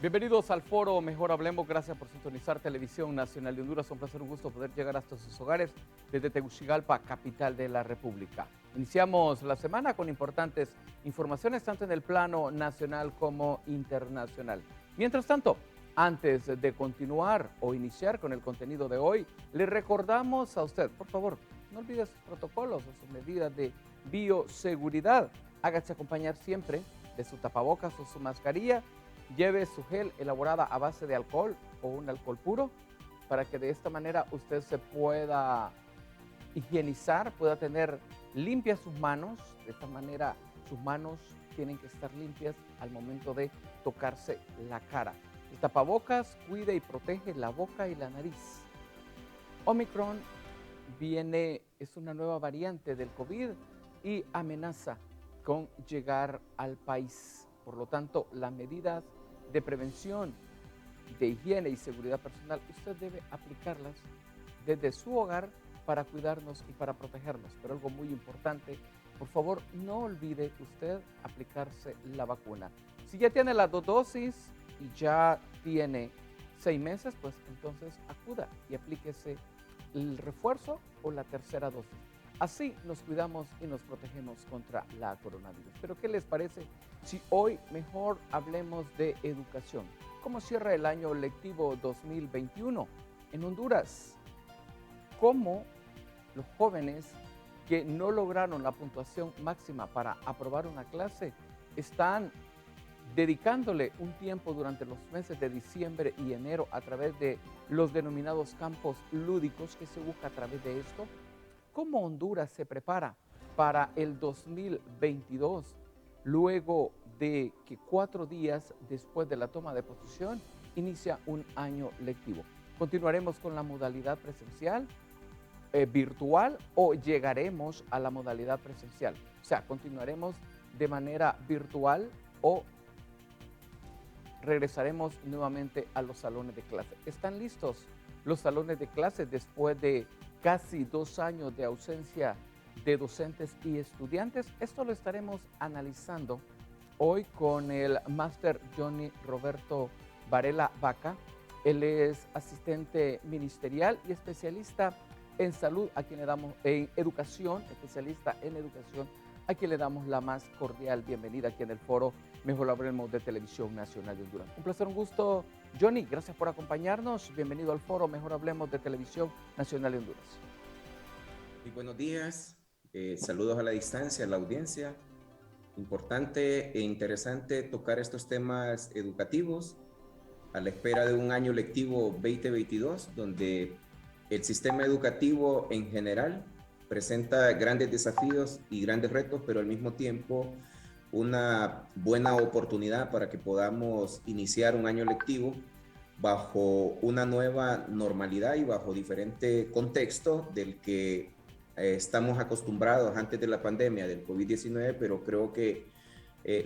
Bienvenidos al foro Mejor Hablemos. Gracias por sintonizar Televisión Nacional de Honduras. Un placer, un gusto poder llegar hasta sus hogares desde Tegucigalpa, capital de la República. Iniciamos la semana con importantes informaciones tanto en el plano nacional como internacional. Mientras tanto, antes de continuar o iniciar con el contenido de hoy, le recordamos a usted, por favor, no olvide sus protocolos o sus medidas de bioseguridad. Hágase acompañar siempre de su tapabocas o su mascarilla. Lleve su gel elaborada a base de alcohol o un alcohol puro para que de esta manera usted se pueda higienizar, pueda tener limpias sus manos. De esta manera sus manos tienen que estar limpias al momento de tocarse la cara. El tapabocas cuida y protege la boca y la nariz. Omicron es una nueva variante del COVID y amenaza con llegar al país. Por lo tanto, las medidas de prevención, de higiene y seguridad personal, usted debe aplicarlas desde su hogar para cuidarnos y para protegernos. Pero algo muy importante, por favor, no olvide usted aplicarse la vacuna. Si ya tiene las 2 dosis y ya tiene 6 meses, pues entonces acuda y aplíquese el refuerzo o la tercera dosis. Así nos cuidamos y nos protegemos contra la coronavirus. Pero ¿qué les parece si hoy mejor hablemos de educación? ¿Cómo cierra el año lectivo 2021 en Honduras? ¿Cómo los jóvenes que no lograron la puntuación máxima para aprobar una clase están dedicándole un tiempo durante los meses de diciembre y enero a través de los denominados campos lúdicos que se busca a través de esto? ¿Cómo Honduras se prepara para el 2022 luego de que 4 días después de la toma de posesión inicia un año lectivo? ¿Continuaremos con la modalidad presencial, virtual o llegaremos a la modalidad presencial? O sea, ¿continuaremos de manera virtual o regresaremos nuevamente a los salones de clase? ¿Están listos los salones de clase después de casi 2 años de ausencia de docentes y estudiantes? Esto lo estaremos analizando hoy con el máster Johnny Roberto Varela Vaca. Él es asistente ministerial y especialista en salud, a quien le damos, en educación, especialista en educación, a quien le damos la más cordial bienvenida aquí en el foro Mejor Hablemos de Televisión Nacional de Honduras. Un placer, un gusto. Johnny, gracias por acompañarnos. Bienvenido al foro Mejor Hablemos de Televisión Nacional de Honduras. Muy buenos días. Saludos a la distancia, a la audiencia. Importante e interesante tocar estos temas educativos a la espera de un año lectivo 2022, donde el sistema educativo en general presenta grandes desafíos y grandes retos, pero al mismo tiempo una buena oportunidad para que podamos iniciar un año lectivo bajo una nueva normalidad y bajo diferente contexto del que estamos acostumbrados antes de la pandemia del COVID-19, pero creo que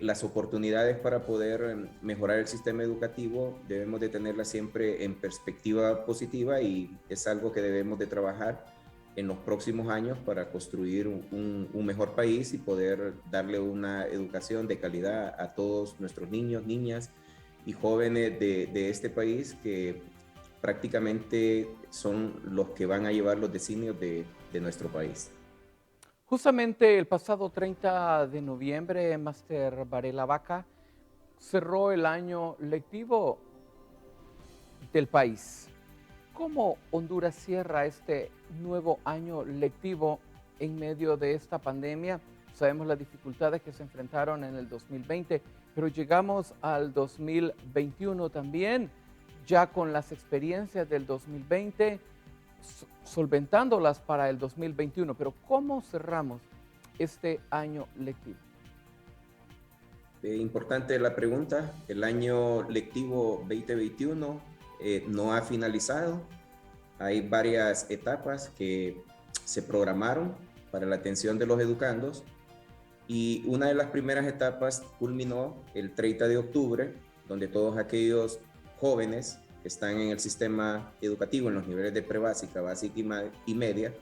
las oportunidades para poder mejorar el sistema educativo debemos de tenerlas siempre en perspectiva positiva, y es algo que debemos de trabajar en los próximos años para construir un mejor país y poder darle una educación de calidad a todos nuestros niños, niñas y jóvenes de este país, que prácticamente son los que van a llevar los designios de nuestro país. Justamente el pasado 30 de noviembre, máster Varela Vaca cerró el año lectivo del país. ¿Cómo Honduras cierra este nuevo año lectivo en medio de esta pandemia? Sabemos las dificultades que se enfrentaron en el 2020, pero llegamos al 2021 también, ya con las experiencias del 2020, solventándolas para el 2021. Pero ¿cómo cerramos este año lectivo? Importante la pregunta. El año lectivo 2021 no ha finalizado. Hay varias etapas que se programaron para la atención de los educandos, y una de las primeras etapas culminó el 30 de octubre, donde todos aquellos jóvenes que están en el sistema educativo en los niveles de prebásica, básica y media,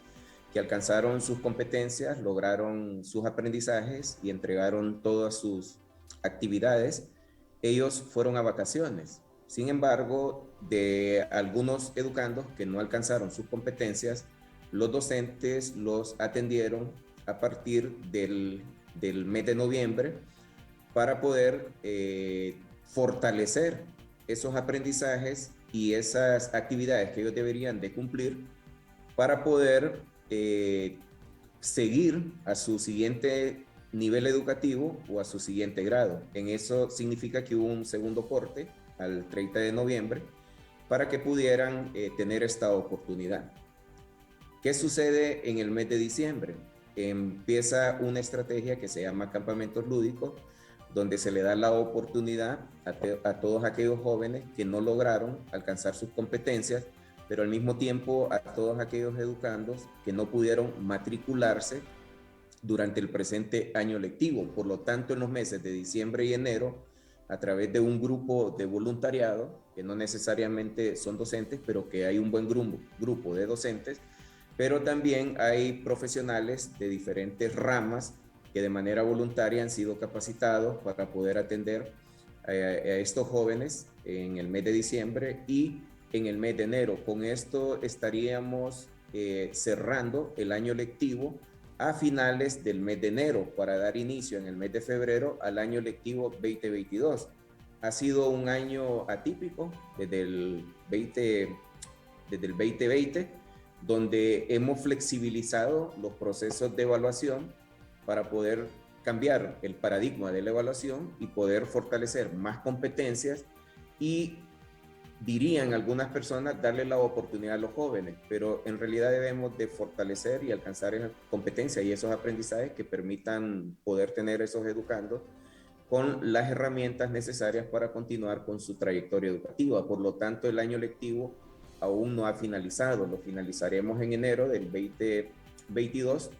que alcanzaron sus competencias, lograron sus aprendizajes y entregaron todas sus actividades, ellos fueron a vacaciones. Sin embargo, de algunos educandos que no alcanzaron sus competencias, los docentes los atendieron a partir del mes de noviembre para poder fortalecer esos aprendizajes y esas actividades que ellos deberían de cumplir para poder seguir a su siguiente nivel educativo o a su siguiente grado. En eso significa que hubo un segundo corte al 30 de noviembre para que pudieran tener esta oportunidad. ¿Qué sucede en el mes de diciembre? Empieza una estrategia que se llama campamentos lúdicos, donde se le da la oportunidad a todos aquellos jóvenes que no lograron alcanzar sus competencias, pero al mismo tiempo a todos aquellos educandos que no pudieron matricularse durante el presente año lectivo. Por lo tanto, en los meses de diciembre y enero, a través de un grupo de voluntariado, que no necesariamente son docentes, pero que hay un buen grupo de docentes, pero también hay profesionales de diferentes ramas que de manera voluntaria han sido capacitados para poder atender a estos jóvenes en el mes de diciembre y en el mes de enero. Con esto estaríamos cerrando el año lectivo a finales del mes de enero para dar inicio en el mes de febrero al año lectivo 2022. Ha sido un año atípico desde el 2020, donde hemos flexibilizado los procesos de evaluación para poder cambiar el paradigma de la evaluación y poder fortalecer más competencias y, dirían algunas personas, darle la oportunidad a los jóvenes, pero en realidad debemos de fortalecer y alcanzar esas competencias y esos aprendizajes que permitan poder tener esos educandos con las herramientas necesarias para continuar con su trayectoria educativa. Por lo tanto, el año lectivo aún no ha finalizado, lo finalizaremos en enero del 2022,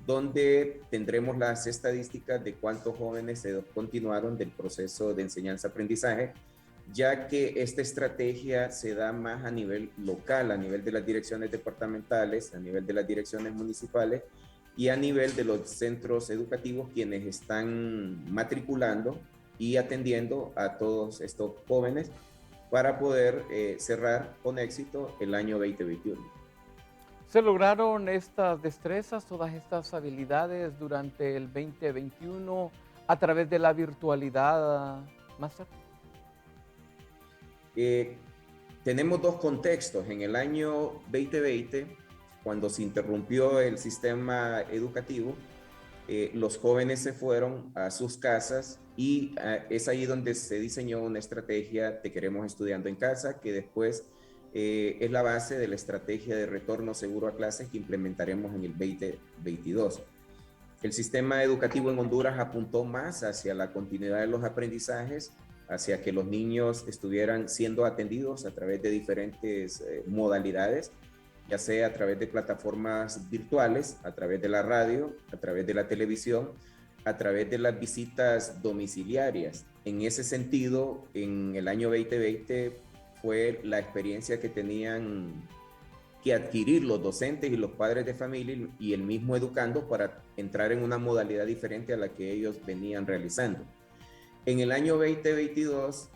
donde tendremos las estadísticas de cuántos jóvenes se continuaron del proceso de enseñanza-aprendizaje, ya que esta estrategia se da más a nivel local, a nivel de las direcciones departamentales, a nivel de las direcciones municipales y a nivel de los centros educativos, quienes están matriculando y atendiendo a todos estos jóvenes para poder cerrar con éxito el año 2021. ¿Se lograron estas destrezas, todas estas habilidades durante el 2021 a través de la virtualidad, Master? Tenemos dos contextos. En el año 2020, cuando se interrumpió el sistema educativo, los jóvenes se fueron a sus casas y es ahí donde se diseñó una estrategia de Queremos Estudiando en Casa, que después es la base de la estrategia de retorno seguro a clases que implementaremos en el 2022. El sistema educativo en Honduras apuntó más hacia la continuidad de los aprendizajes, hacia que los niños estuvieran siendo atendidos a través de diferentes modalidades, ya sea a través de plataformas virtuales, a través de la radio, a través de la televisión, a través de las visitas domiciliarias. En ese sentido, en el año 2020 fue la experiencia que tenían que adquirir los docentes y los padres de familia y el mismo educando para entrar en una modalidad diferente a la que ellos venían realizando. En el año 2022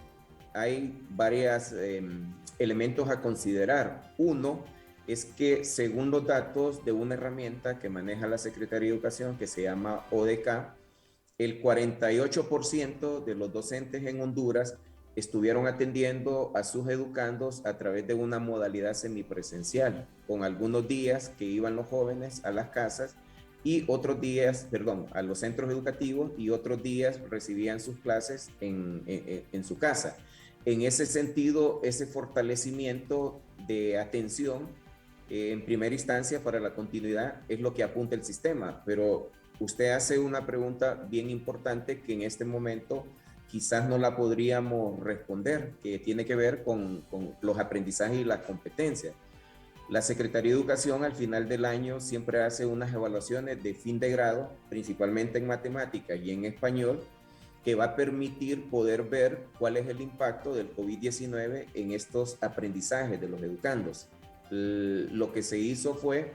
hay varios elementos a considerar. Uno es que, según los datos de una herramienta que maneja la Secretaría de Educación, que se llama ODK, el 48% de los docentes en Honduras estuvieron atendiendo a sus educandos a través de una modalidad semipresencial, con algunos días que iban los jóvenes a las casas y otros días, a los centros educativos, y otros días recibían sus clases en su casa. En ese sentido, ese fortalecimiento de atención en primera instancia para la continuidad es lo que apunta el sistema, pero usted hace una pregunta bien importante que en este momento quizás no la podríamos responder, que tiene que ver con los aprendizajes y las competencias. La Secretaría de Educación al final del año siempre hace unas evaluaciones de fin de grado, principalmente en matemática y en español, que va a permitir poder ver cuál es el impacto del COVID-19 en estos aprendizajes de los educandos. Lo que se hizo fue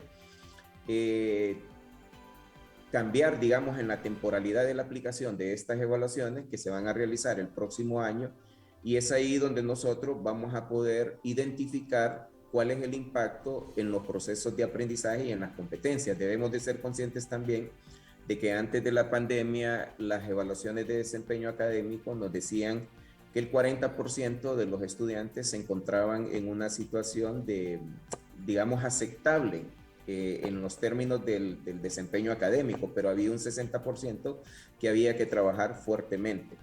cambiar, digamos, en la temporalidad de la aplicación de estas evaluaciones que se van a realizar el próximo año, y es ahí donde nosotros vamos a poder identificar cuál es el impacto en los procesos de aprendizaje y en las competencias. Debemos de ser conscientes también de que antes de la pandemia las evaluaciones de desempeño académico nos decían que el 40% de los estudiantes se encontraban en una situación de, digamos, aceptable en los términos del desempeño académico, pero había un 60% que había que trabajar fuertemente.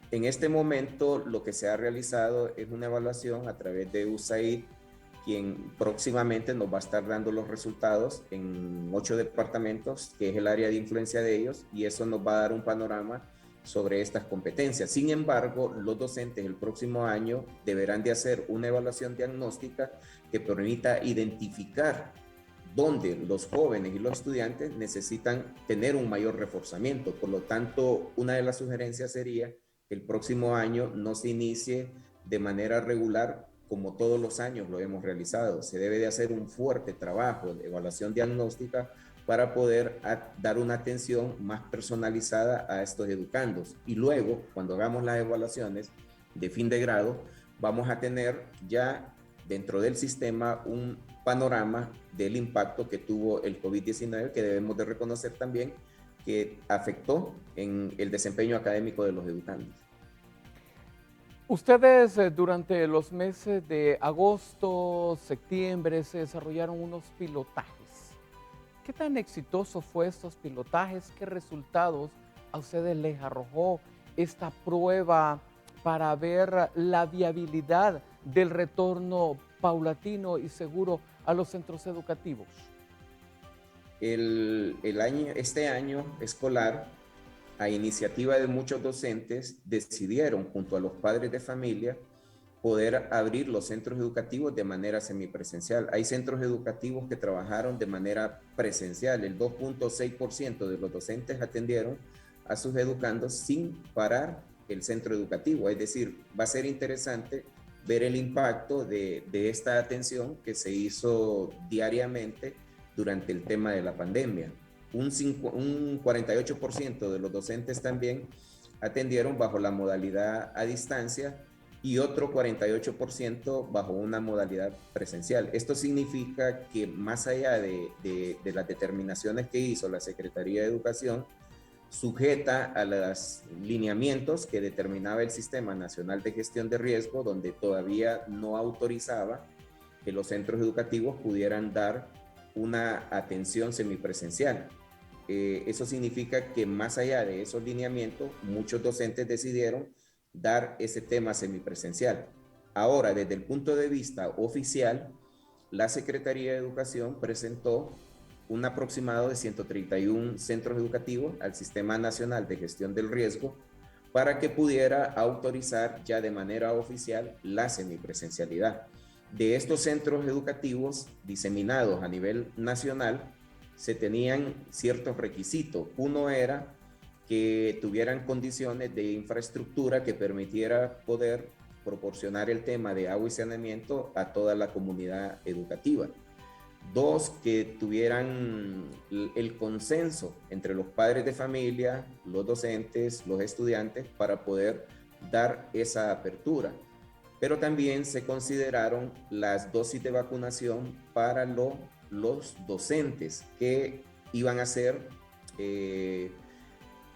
En este momento lo que se ha realizado es una evaluación a través de USAID, quien próximamente nos va a estar dando los resultados en 8 departamentos, que es el área de influencia de ellos, y eso nos va a dar un panorama sobre estas competencias. Sin embargo, los docentes el próximo año deberán de hacer una evaluación diagnóstica que permita identificar dónde los jóvenes y los estudiantes necesitan tener un mayor reforzamiento. Por lo tanto, una de las sugerencias sería que el próximo año no se inicie de manera regular como todos los años lo hemos realizado. Se debe de hacer un fuerte trabajo de evaluación diagnóstica para poder dar una atención más personalizada a estos educandos. Y luego, cuando hagamos las evaluaciones de fin de grado, vamos a tener ya dentro del sistema un panorama del impacto que tuvo el COVID-19, que debemos de reconocer también que afectó en el desempeño académico de los educandos. Ustedes durante los meses de agosto, septiembre, se desarrollaron unos pilotajes. ¿Qué tan exitoso fue estos pilotajes? ¿Qué resultados a ustedes les arrojó esta prueba para ver la viabilidad del retorno paulatino y seguro a los centros educativos? Este año escolar, a iniciativa de muchos docentes, decidieron junto a los padres de familia poder abrir los centros educativos de manera semipresencial. Hay centros educativos que trabajaron de manera presencial. El 2.6% de los docentes atendieron a sus educandos sin parar el centro educativo. Es decir, va a ser interesante ver el impacto de esta atención que se hizo diariamente durante el tema de la pandemia. Un 48% de los docentes también atendieron bajo la modalidad a distancia y otro 48% bajo una modalidad presencial. Esto significa que más allá de las determinaciones que hizo la Secretaría de Educación, sujeta a los lineamientos que determinaba el Sistema Nacional de Gestión de Riesgo, donde todavía no autorizaba que los centros educativos pudieran dar una atención semipresencial. Eso significa que más allá de esos lineamientos, muchos docentes decidieron dar ese tema semipresencial. Ahora, desde el punto de vista oficial, la Secretaría de Educación presentó un aproximado de 131 centros educativos al Sistema Nacional de Gestión del Riesgo para que pudiera autorizar ya de manera oficial la semipresencialidad. De estos centros educativos diseminados a nivel nacional, se tenían ciertos requisitos. Uno era que tuvieran condiciones de infraestructura que permitiera poder proporcionar el tema de agua y saneamiento a toda la comunidad educativa. Dos, que tuvieran el consenso entre los padres de familia, los docentes, los estudiantes para poder dar esa apertura. Pero también se consideraron las dosis de vacunación para los docentes que iban a hacer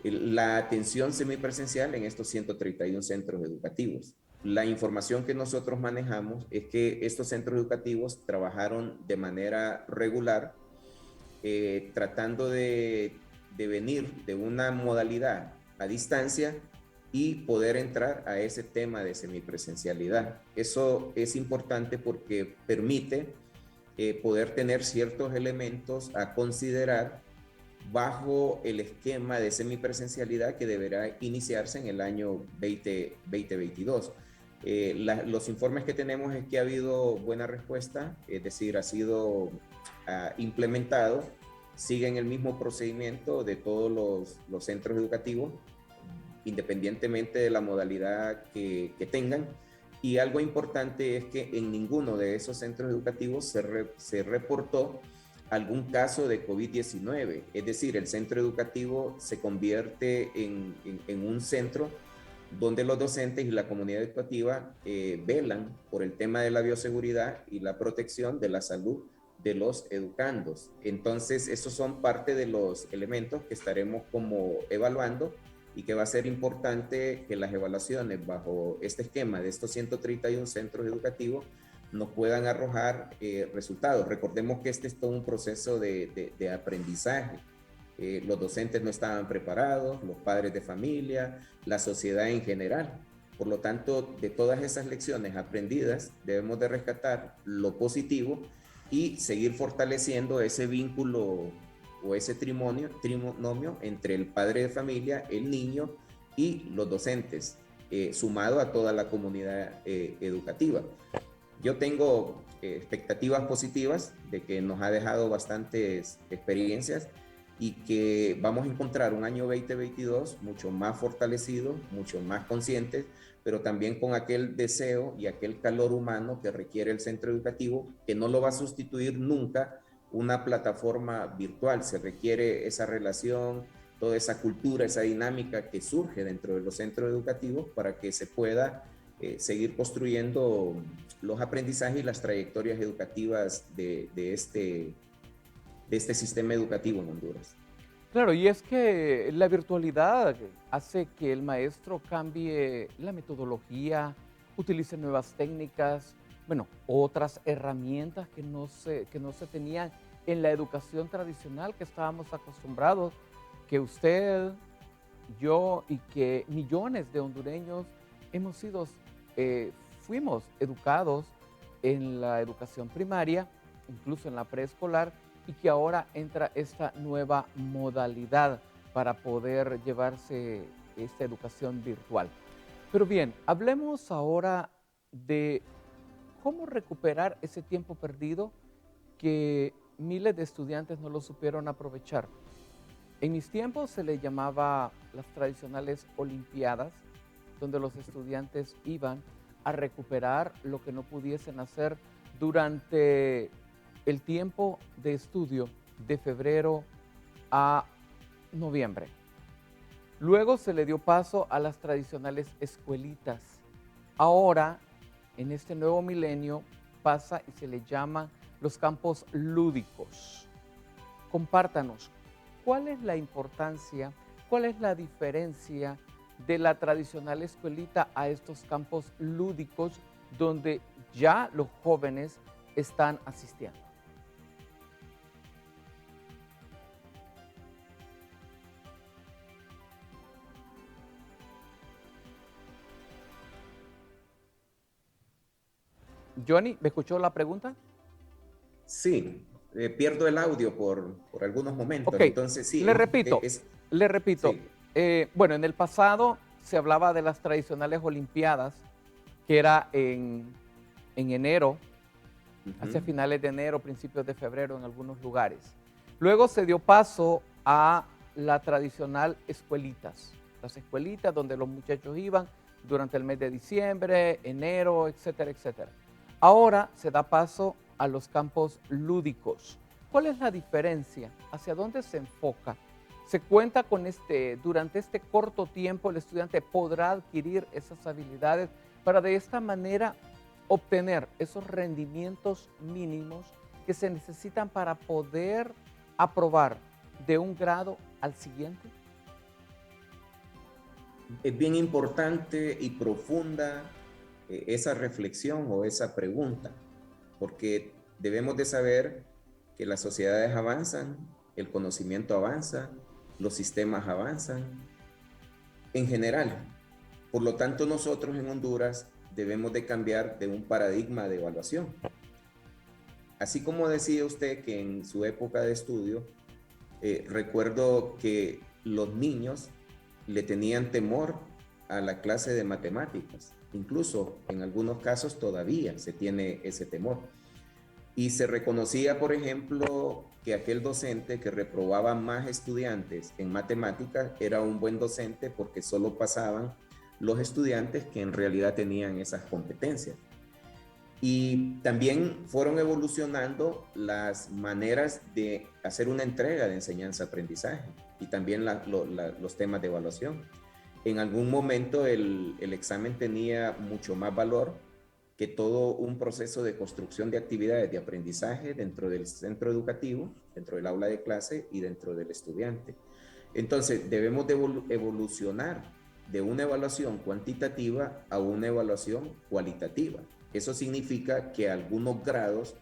la atención semipresencial en estos 131 centros educativos. La información que nosotros manejamos es que estos centros educativos trabajaron de manera regular, tratando de venir de una modalidad a distancia y poder entrar a ese tema de semipresencialidad. Eso es importante porque permite poder tener ciertos elementos a considerar bajo el esquema de semipresencialidad que deberá iniciarse en el año 2022. Los informes que tenemos es que ha habido buena respuesta, es decir, ha sido implementado, siguen el mismo procedimiento de todos los centros educativos, independientemente de la modalidad que tengan. Y algo importante es que en ninguno de esos centros educativos se reportó algún caso de COVID-19. Es decir, el centro educativo se convierte en un centro donde los docentes y la comunidad educativa velan por el tema de la bioseguridad y la protección de la salud de los educandos. Entonces, esos son parte de los elementos que estaremos como evaluando y que va a ser importante que las evaluaciones bajo este esquema de estos 131 centros educativos nos puedan arrojar resultados. Recordemos que este es todo un proceso de aprendizaje. Los docentes no estaban preparados, los padres de familia, la sociedad en general. Por lo tanto, de todas esas lecciones aprendidas, debemos de rescatar lo positivo y seguir fortaleciendo ese vínculo o ese trinomio entre el padre de familia, el niño y los docentes, sumado a toda la comunidad educativa. Yo tengo expectativas positivas de que nos ha dejado bastantes experiencias y que vamos a encontrar un año 2022 mucho más fortalecido, mucho más conscientes, pero también con aquel deseo y aquel calor humano que requiere el centro educativo, que no lo va a sustituir nunca una plataforma virtual. Se requiere esa relación, toda esa cultura, esa dinámica que surge dentro de los centros educativos para que se pueda seguir construyendo los aprendizajes y las trayectorias educativas de este sistema educativo en Honduras. Claro, y es que la virtualidad hace que el maestro cambie la metodología, utilice nuevas técnicas, bueno, otras herramientas que no se tenían en la educación tradicional que estábamos acostumbrados, que usted, yo y que millones de hondureños fuimos educados en la educación primaria, incluso en la preescolar, y que ahora entra esta nueva modalidad para poder llevarse esta educación virtual. Pero bien, hablemos ahora de cómo recuperar ese tiempo perdido que miles de estudiantes no lo supieron aprovechar. En mis tiempos se le llamaba las tradicionales olimpiadas, donde los estudiantes iban a recuperar lo que no pudiesen hacer durante el tiempo de estudio de febrero a noviembre. Luego se le dio paso a las tradicionales escuelitas. Ahora, en este nuevo milenio, pasa y se le llama los campos lúdicos. Compártanos, ¿cuál es la importancia, cuál es la diferencia de la tradicional escuelita a estos campos lúdicos donde ya los jóvenes están asistiendo? Johnny, ¿me escuchó la pregunta? Sí, pierdo el audio por algunos momentos, Ok, entonces sí, le repito, le repito. sí. Bueno, en el pasado se hablaba de las tradicionales olimpiadas, que era en enero, hacia finales de enero, principios de febrero en algunos lugares. Luego se dio paso a la tradicional escuelitas, las escuelitas donde los muchachos iban durante el mes de diciembre, enero, etcétera, etcétera. Ahora se da paso a los campos lúdicos. ¿Cuál es la diferencia? ¿Hacia dónde se enfoca? Se cuenta con durante este corto tiempo el estudiante podrá adquirir esas habilidades para de esta manera obtener esos rendimientos mínimos que se necesitan para poder aprobar de un grado al siguiente. Es bien importante y profunda esa reflexión o esa pregunta, porque debemos de saber que las sociedades avanzan, el conocimiento avanza, los sistemas avanzan en general. Por lo tanto, nosotros en Honduras debemos de cambiar de un paradigma de evaluación. Así como decía usted que en su época de estudio, recuerdo que los niños le tenían temor a la clase de matemáticas. Incluso en algunos casos todavía se tiene ese temor. Y se reconocía, por ejemplo, que aquel docente que reprobaba más estudiantes en matemáticas era un buen docente porque solo pasaban los estudiantes que en realidad tenían esas competencias. Y también fueron evolucionando las maneras de hacer una entrega de enseñanza-aprendizaje y también los temas de evaluación. En algún momento el examen tenía mucho más valor que todo un proceso de construcción de actividades de aprendizaje dentro del centro educativo, dentro del aula de clase y dentro del estudiante. Entonces, debemos de evolucionar de una evaluación cuantitativa a una evaluación cualitativa. Eso significa que algunos grados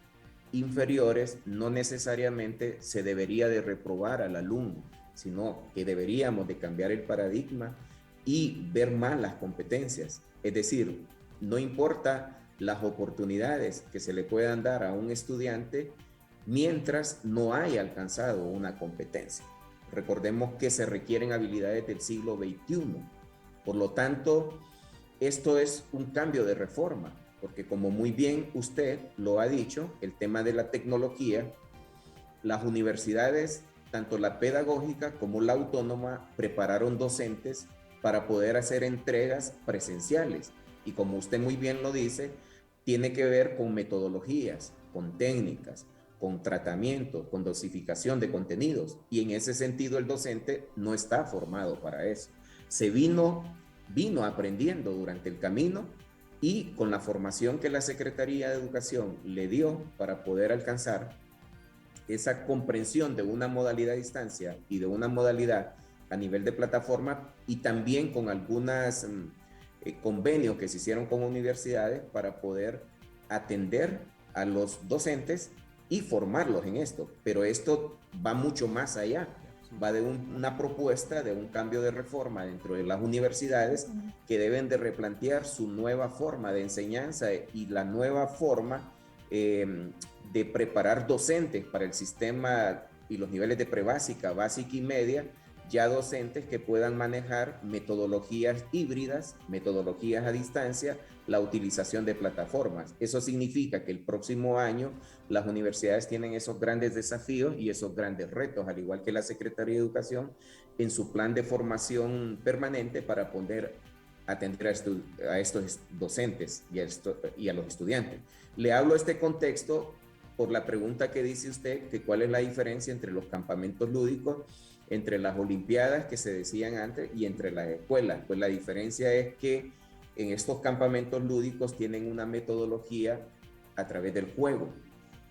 inferiores no necesariamente se debería de reprobar al alumno, sino que deberíamos de cambiar el paradigma y ver más las competencias. Es decir, no importa las oportunidades que se le puedan dar a un estudiante mientras no haya alcanzado una competencia. Recordemos que se requieren habilidades del siglo XXI. Por lo tanto, esto es un cambio de reforma, porque como muy bien usted lo ha dicho, el tema de la tecnología, las universidades, tanto la pedagógica como la autónoma, prepararon docentes para poder hacer entregas presenciales. Y como usted muy bien lo dice, tiene que ver con metodologías, con técnicas, con tratamiento, con dosificación de contenidos. Y en ese sentido el docente no está formado para eso. Se vino aprendiendo durante el camino y con la formación que la Secretaría de Educación le dio para poder alcanzar esa comprensión de una modalidad a distancia y de una modalidad a nivel de plataforma, y también con algunos convenios que se hicieron con universidades para poder atender a los docentes y formarlos en esto. Pero esto va mucho más allá, va de una propuesta de un cambio de reforma dentro de las universidades que deben de replantear su nueva forma de enseñanza y la nueva forma de preparar docentes para el sistema y los niveles de prebásica, básica y media, ya docentes que puedan manejar metodologías híbridas, metodologías a distancia, la utilización de plataformas. Eso significa que el próximo año las universidades tienen esos grandes desafíos y esos grandes retos, al igual que la Secretaría de Educación, en su plan de formación permanente para poder atender a estos docentes y a los estudiantes. Le hablo este contexto por la pregunta que dice usted, que cuál es la diferencia entre los campamentos lúdicos, entre las olimpiadas que se decían antes y entre las escuelas. Pues la diferencia es que en estos campamentos lúdicos tienen una metodología a través del juego,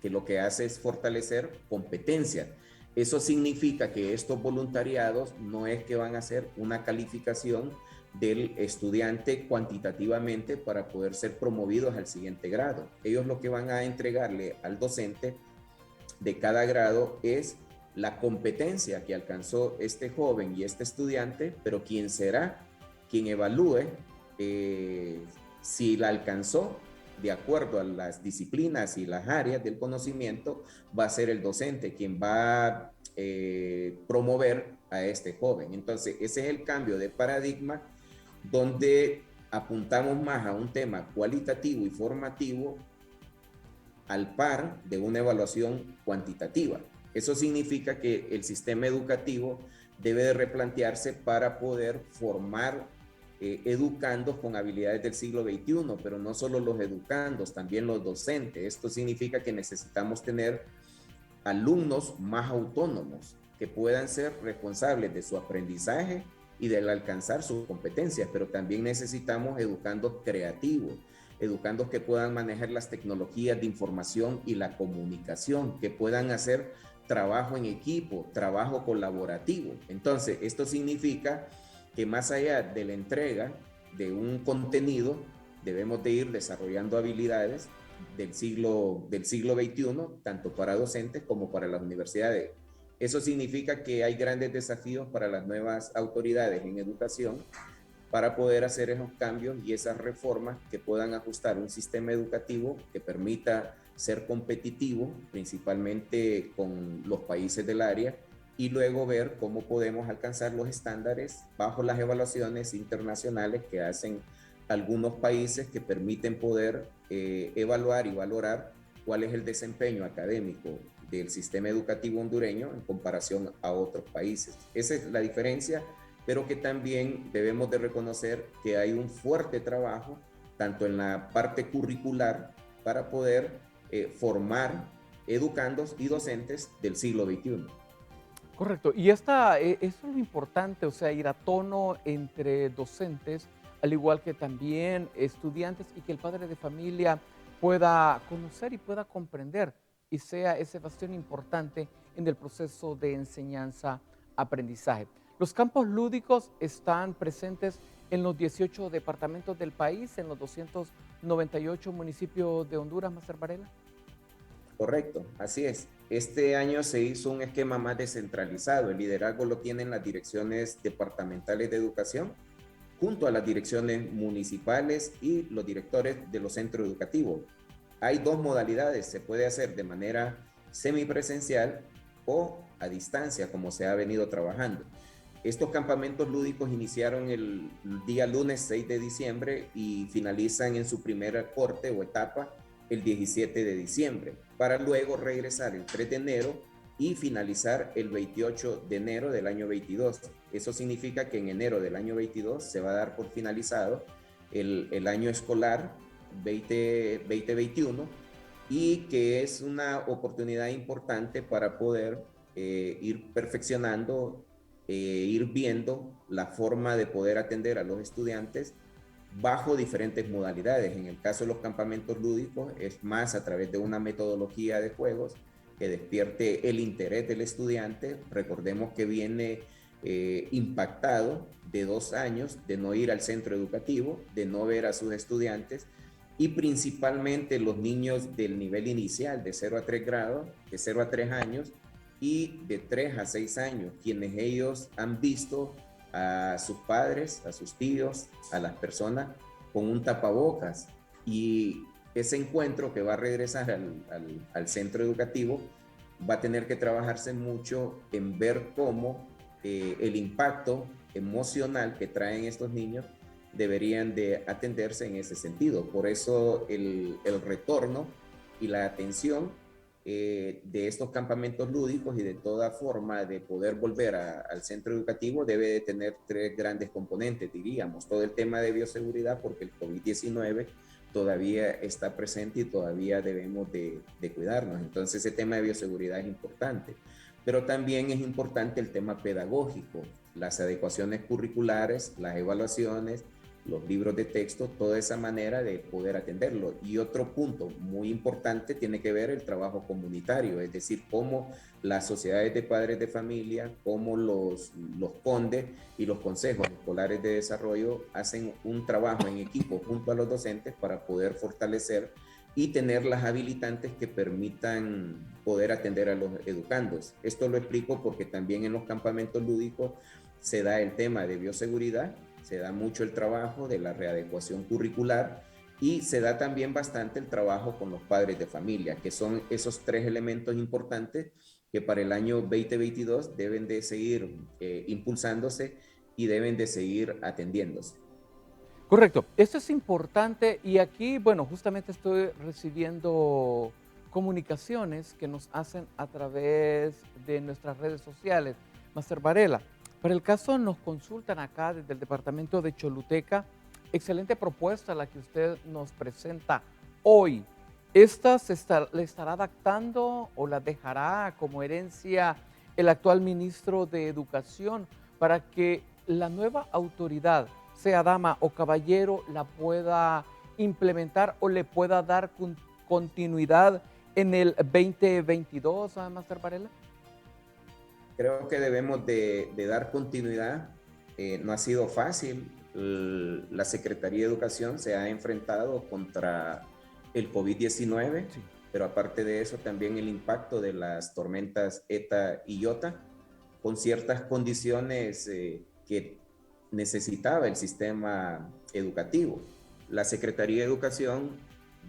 que lo que hace es fortalecer competencias. Eso significa que estos voluntariados no es que van a hacer una calificación del estudiante cuantitativamente para poder ser promovidos al siguiente grado. Ellos lo que van a entregarle al docente de cada grado es la competencia que alcanzó este joven y este estudiante, pero quien será quien evalúe si la alcanzó de acuerdo a las disciplinas y las áreas del conocimiento, va a ser el docente quien va a promover a este joven. Entonces, ese es el cambio de paradigma donde apuntamos más a un tema cualitativo y formativo al par de una evaluación cuantitativa. Eso significa que el sistema educativo debe de replantearse para poder formar educandos con habilidades del siglo XXI, pero no solo los educandos, también los docentes. Esto significa que necesitamos tener alumnos más autónomos, que puedan ser responsables de su aprendizaje y del alcanzar sus competencias, pero también necesitamos educandos creativos, educandos que puedan manejar las tecnologías de información y la comunicación, que puedan hacer trabajo en equipo, trabajo colaborativo. Entonces, esto significa que más allá de la entrega de un contenido, debemos de ir desarrollando habilidades del siglo XXI, tanto para docentes como para las universidades. Eso significa que hay grandes desafíos para las nuevas autoridades en educación para poder hacer esos cambios y esas reformas que puedan ajustar un sistema educativo que permita ser competitivo, principalmente con los países del área, y luego ver cómo podemos alcanzar los estándares bajo las evaluaciones internacionales que hacen algunos países que permiten poder evaluar y valorar cuál es el desempeño académico del sistema educativo hondureño en comparación a otros países. Esa es la diferencia, pero que también debemos de reconocer que hay un fuerte trabajo, tanto en la parte curricular para poder formar educandos y docentes del siglo XXI. Correcto. Y eso es lo importante, o sea, ir a tono entre docentes, al igual que también estudiantes, y que el padre de familia pueda conocer y pueda comprender y sea ese bastión importante en el proceso de enseñanza-aprendizaje. Los campos lúdicos están presentes en los 18 departamentos del país, en los 298 municipios de Honduras, Master Varela. Correcto, así es. Este año se hizo un esquema más descentralizado. El liderazgo lo tienen las direcciones departamentales de educación, junto a las direcciones municipales y los directores de los centros educativos. Hay dos modalidades, se puede hacer de manera semipresencial o a distancia, como se ha venido trabajando. Estos campamentos lúdicos iniciaron el día lunes 6 de diciembre y finalizan en su primera corte o etapa el 17 de diciembre, para luego regresar el 3 de enero y finalizar el 28 de enero del año 22. Eso significa que en enero del año 22 se va a dar por finalizado el año escolar 2021 y que es una oportunidad importante para poder ir perfeccionando, ir viendo la forma de poder atender a los estudiantes bajo diferentes modalidades. En el caso de los campamentos lúdicos es más a través de una metodología de juegos que despierte el interés del estudiante. Recordemos que viene impactado de 2 años de no ir al centro educativo, de no ver a sus estudiantes y principalmente los niños del nivel inicial de 0 a 3 grados, de 0 a 3 años y de 3 a 6 años, quienes ellos han visto a sus padres, a sus tíos, a las personas con un tapabocas. Y ese encuentro que va a regresar al centro educativo va a tener que trabajarse mucho en ver cómo el impacto emocional que traen estos niños deberían de atenderse en ese sentido. Por eso el retorno y la atención de estos campamentos lúdicos y de toda forma de poder volver al centro educativo debe de tener 3 grandes componentes, diríamos. Todo el tema de bioseguridad, porque el COVID-19 todavía está presente y todavía debemos de cuidarnos. Entonces ese tema de bioseguridad es importante. Pero también es importante el tema pedagógico, las adecuaciones curriculares, las evaluaciones, los libros de texto, toda esa manera de poder atenderlo. Y otro punto muy importante tiene que ver el trabajo comunitario, es decir, cómo las sociedades de padres de familia, cómo los CONDE y los consejos escolares de desarrollo hacen un trabajo en equipo junto a los docentes para poder fortalecer y tener las habilitantes que permitan poder atender a los educandos. Esto lo explico porque también en los campamentos lúdicos se da el tema de bioseguridad, se da mucho el trabajo de la readecuación curricular y se da también bastante el trabajo con los padres de familia, que son esos 3 elementos importantes que para el año 2022 deben de seguir impulsándose y deben de seguir atendiéndose. Correcto, esto es importante y aquí, bueno, justamente estoy recibiendo comunicaciones que nos hacen a través de nuestras redes sociales. Master Varela, para el caso nos consultan acá desde el departamento de Choluteca, excelente propuesta la que usted nos presenta hoy. ¿Esta le estará adaptando o la dejará como herencia el actual ministro de Educación para que la nueva autoridad, sea dama o caballero, la pueda implementar o le pueda dar continuidad en el 2022, Master Varela? Creo que debemos de dar continuidad. No ha sido fácil. La Secretaría de Educación se ha enfrentado contra el COVID-19, sí, pero aparte de eso también el impacto de las tormentas ETA y IOTA, con ciertas condiciones que necesitaba el sistema educativo. La Secretaría de Educación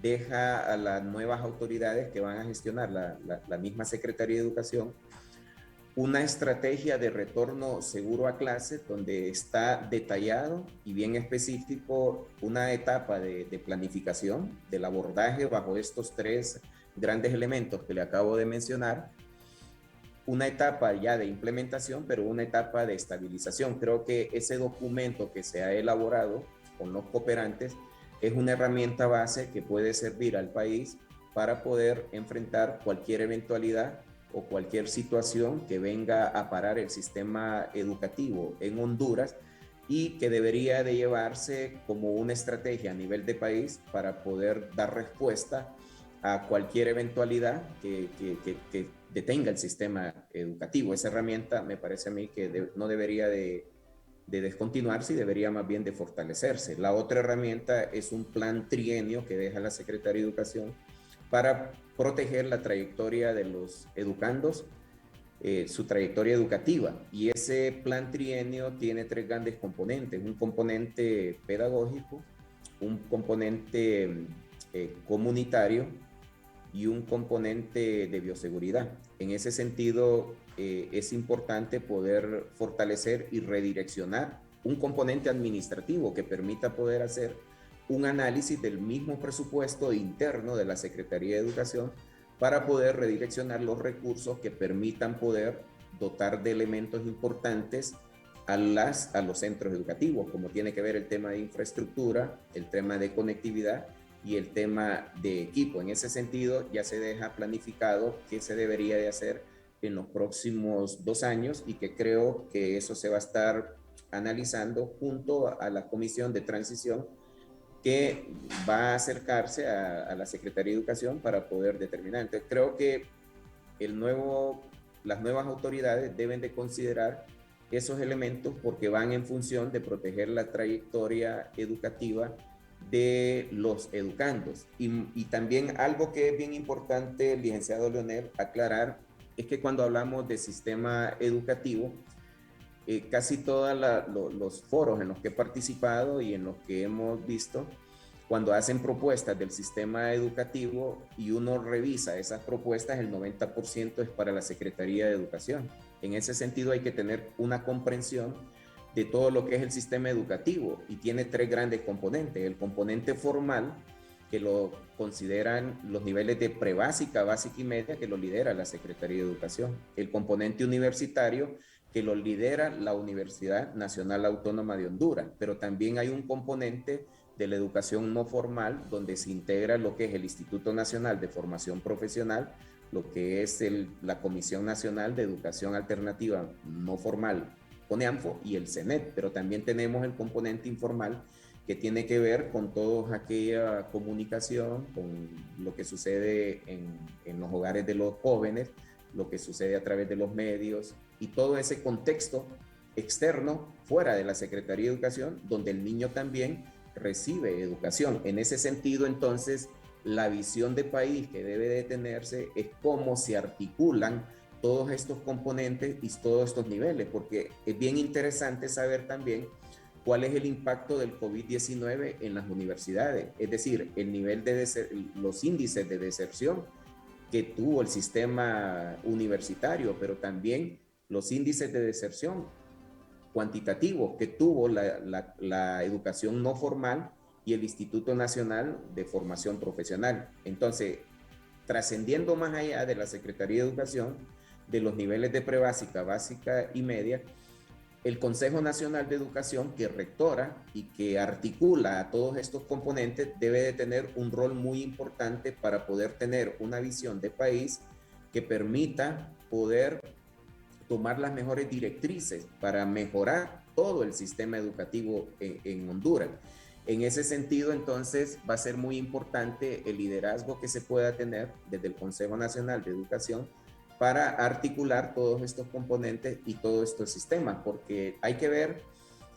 deja a las nuevas autoridades que van a gestionar la misma Secretaría de Educación una estrategia de retorno seguro a clase donde está detallado y bien específico una etapa de planificación del abordaje bajo estos 3 grandes elementos que le acabo de mencionar, una etapa ya de implementación, pero una etapa de estabilización. Creo que ese documento que se ha elaborado con los cooperantes es una herramienta base que puede servir al país para poder enfrentar cualquier eventualidad o cualquier situación que venga a parar el sistema educativo en Honduras y que debería de llevarse como una estrategia a nivel de país para poder dar respuesta a cualquier eventualidad que detenga el sistema educativo. Esa herramienta me parece a mí que no debería de descontinuarse y debería más bien de fortalecerse. La otra herramienta es un plan trienio que deja la Secretaría de Educación para proteger la trayectoria de los educandos, su trayectoria educativa. Y ese plan trienio tiene tres grandes componentes: un componente pedagógico, un componente comunitario y un componente de bioseguridad. En ese sentido, es importante poder fortalecer y redireccionar un componente administrativo que permita poder hacer un análisis del mismo presupuesto interno de la Secretaría de Educación para poder redireccionar los recursos que permitan poder dotar de elementos importantes a los centros educativos, como tiene que ver el tema de infraestructura, el tema de conectividad y el tema de equipo. En ese sentido, ya se deja planificado qué se debería de hacer en los próximos 2 años y que creo que eso se va a estar analizando junto a la Comisión de Transición que va a acercarse a la Secretaría de Educación para poder determinar. Entonces, creo que las nuevas autoridades deben de considerar esos elementos porque van en función de proteger la trayectoria educativa de los educandos. Y también algo que es bien importante, licenciado Leonel, aclarar, es que cuando hablamos de sistema educativo, casi todos los foros en los que he participado y en los que hemos visto, cuando hacen propuestas del sistema educativo y uno revisa esas propuestas, el 90% es para la Secretaría de Educación. En ese sentido hay que tener una comprensión de todo lo que es el sistema educativo y tiene 3 grandes componentes. El componente formal, que lo consideran los niveles de prebásica, básica y media, que lo lidera la Secretaría de Educación. El componente universitario, que lo lidera la Universidad Nacional Autónoma de Honduras, pero también hay un componente de la educación no formal, donde se integra lo que es el Instituto Nacional de Formación Profesional, lo que es la Comisión Nacional de Educación Alternativa No Formal, CONEANFO, y el CENET, pero también tenemos el componente informal, que tiene que ver con toda aquella comunicación, con lo que sucede en los hogares de los jóvenes, lo que sucede a través de los medios y todo ese contexto externo fuera de la Secretaría de Educación, donde el niño también recibe educación. En ese sentido, entonces, la visión de país que debe de tenerse es cómo se articulan todos estos componentes y todos estos niveles, porque es bien interesante saber también cuál es el impacto del COVID-19 en las universidades, es decir, el nivel los índices de deserción que tuvo el sistema universitario, pero también los índices de deserción cuantitativos que tuvo la educación no formal y el Instituto Nacional de Formación Profesional. Entonces, trascendiendo más allá de la Secretaría de Educación, de los niveles de prebásica, básica y media, el Consejo Nacional de Educación, que rectora y que articula a todos estos componentes, debe de tener un rol muy importante para poder tener una visión de país que permita poder tomar las mejores directrices para mejorar todo el sistema educativo en Honduras. En ese sentido, entonces, va a ser muy importante el liderazgo que se pueda tener desde el Consejo Nacional de Educación para articular todos estos componentes y todos estos sistemas, porque hay que ver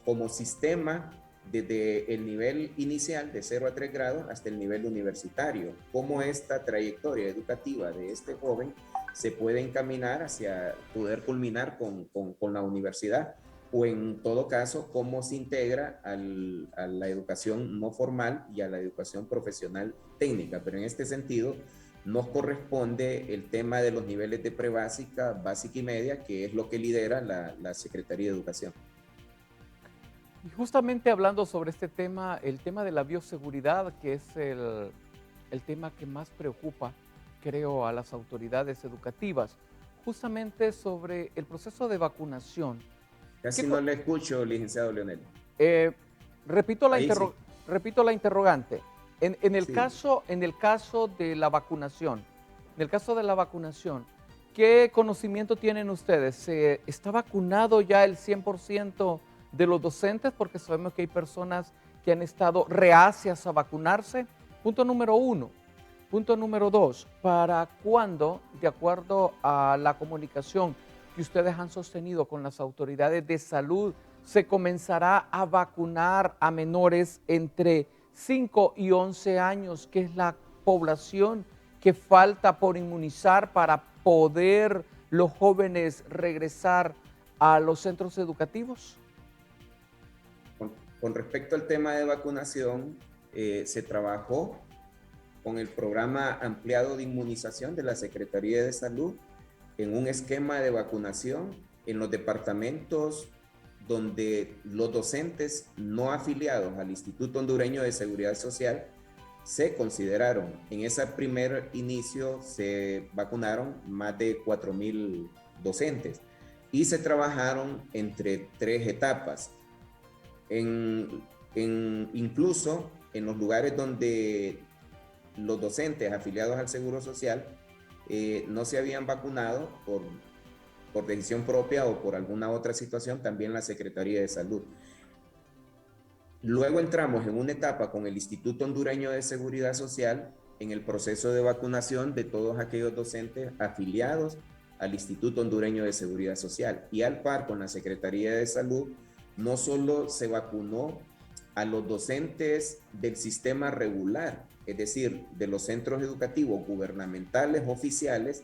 como sistema desde el nivel inicial de 0 a 3 grados hasta el nivel universitario, cómo esta trayectoria educativa de este joven se puede encaminar hacia poder culminar con la universidad, o en todo caso, cómo se integra a la educación no formal y a la educación profesional técnica. Pero en este sentido, nos corresponde el tema de los niveles de prebásica, básica y media, que es lo que lidera la Secretaría de Educación. Y justamente hablando sobre este tema, el tema de la bioseguridad, que es el tema que más preocupa, creo, a las autoridades educativas, justamente sobre el proceso de vacunación. Casi no le escucho, licenciado Leonel. Eh, repito, Ahí sí. repito la interrogante. En el Sí. caso, en el caso de la vacunación, en el caso de la vacunación, ¿qué conocimiento tienen ustedes? ¿Se está vacunado ya el 100% de los docentes? Porque sabemos que hay personas que han estado reacias a vacunarse. Punto número uno. Punto número dos, ¿para cuándo, de acuerdo a la comunicación que ustedes han sostenido con las autoridades de salud, se comenzará a vacunar a menores entre 5 y 11 años, que es la población que falta por inmunizar para poder los jóvenes regresar a los centros educativos? Con respecto al tema de vacunación, se trabajó con el programa ampliado de inmunización de la Secretaría de Salud en un esquema de vacunación en los departamentos donde los docentes no afiliados al Instituto Hondureño de Seguridad Social se consideraron. En ese primer inicio se vacunaron más de 4,000 docentes y se trabajaron entre 3 etapas. Incluso en los lugares donde los docentes afiliados al Seguro Social no se habían vacunado por decisión propia o por alguna otra situación, también la Secretaría de Salud. Luego entramos en una etapa con el Instituto Hondureño de Seguridad Social en el proceso de vacunación de todos aquellos docentes afiliados al Instituto Hondureño de Seguridad Social. Y al par con la Secretaría de Salud, no solo se vacunó a los docentes del sistema regular, es decir, de los centros educativos gubernamentales oficiales,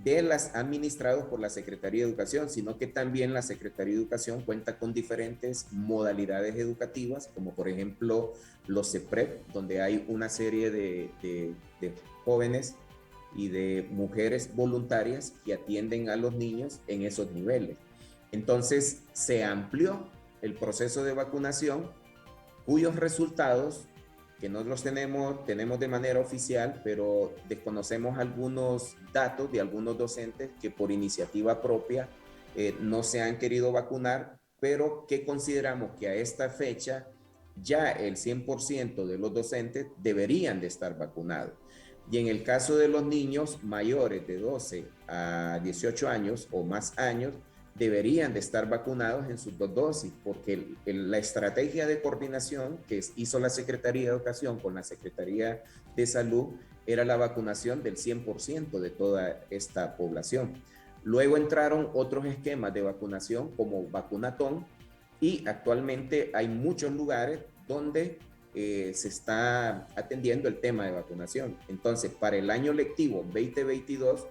de las administrados por la Secretaría de Educación, sino que también la Secretaría de Educación cuenta con diferentes modalidades educativas, como por ejemplo los CEPREP, donde hay una serie de jóvenes y de mujeres voluntarias que atienden a los niños en esos niveles. Entonces se amplió el proceso de vacunación, cuyos resultados que no los tenemos de manera oficial, pero desconocemos algunos datos de algunos docentes que por iniciativa propia no se han querido vacunar, pero que consideramos que a esta fecha ya el 100% de los docentes deberían de estar vacunados. Y en el caso de los niños mayores de 12 a 18 años o más años, deberían de estar vacunados en sus 2 dosis, porque la estrategia de coordinación que hizo la Secretaría de Educación con la Secretaría de Salud era la vacunación del 100% de toda esta población. Luego entraron otros esquemas de vacunación como vacunatón y actualmente hay muchos lugares donde se está atendiendo el tema de vacunación. Entonces, para el año lectivo 2022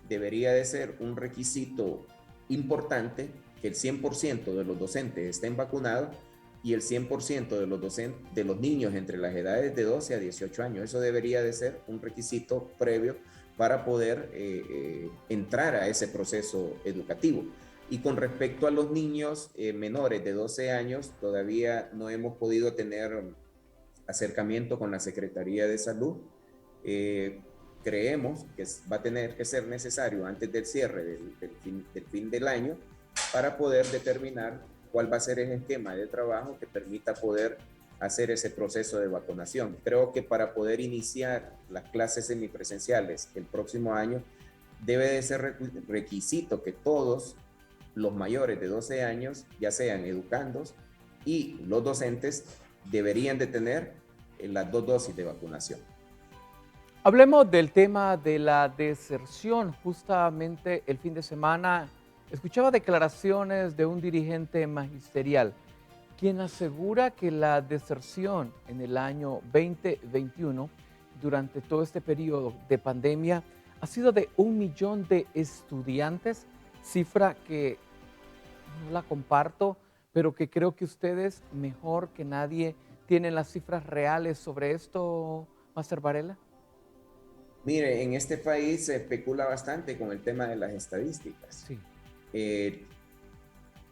debería de ser un requisito importante que el 100% de los docentes estén vacunados y el 100% de los niños entre las edades de 12 a 18 años. Eso debería de ser un requisito previo para poder entrar a ese proceso educativo. Y con respecto a los niños menores de 12 años, todavía no hemos podido tener acercamiento con la Secretaría de Salud. Creemos que va a tener que ser necesario antes del cierre del fin del año para poder determinar cuál va a ser el esquema de trabajo que permita poder hacer ese proceso de vacunación. Creo que para poder iniciar las clases semipresenciales el próximo año debe de ser requisito que todos los mayores de 12 años, ya sean educandos y los docentes, deberían de tener las 2 dosis de vacunación. Hablemos del tema de la deserción. Justamente el fin de semana escuchaba declaraciones de un dirigente magisterial, quien asegura que la deserción en el año 2021, durante todo este periodo de pandemia, ha sido de 1 millón de estudiantes, cifra que no la comparto, pero que creo que ustedes mejor que nadie tienen las cifras reales sobre esto, Máster Varela. Mire, en este país se especula bastante con el tema de las estadísticas. Sí.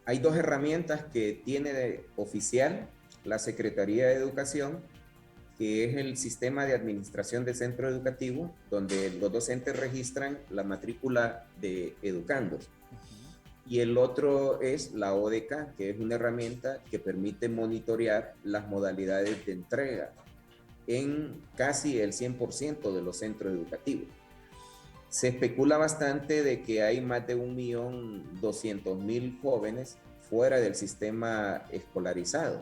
Hay 2 herramientas que tiene oficial la Secretaría de Educación, que es el sistema de administración de centro educativo, donde los docentes registran la matrícula de educandos. Y el otro es la ODK, que es una herramienta que permite monitorear las modalidades de entrega en casi el 100% de los centros educativos. Se especula bastante de que hay más de 1.200.000 jóvenes fuera del sistema escolarizado.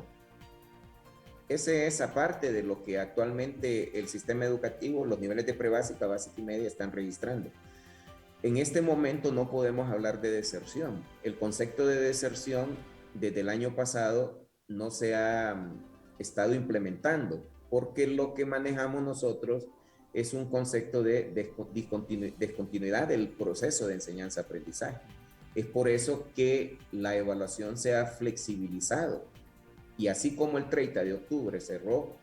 Esa es aparte de lo que actualmente el sistema educativo, los niveles de prebásica, básica y media están registrando. En este momento no podemos hablar de deserción. El concepto de deserción desde el año pasado no se ha estado implementando, porque lo que manejamos nosotros es un concepto de discontinuidad del proceso de enseñanza-aprendizaje. Es por eso que la evaluación se ha flexibilizado. Y así como el 30 de octubre cerró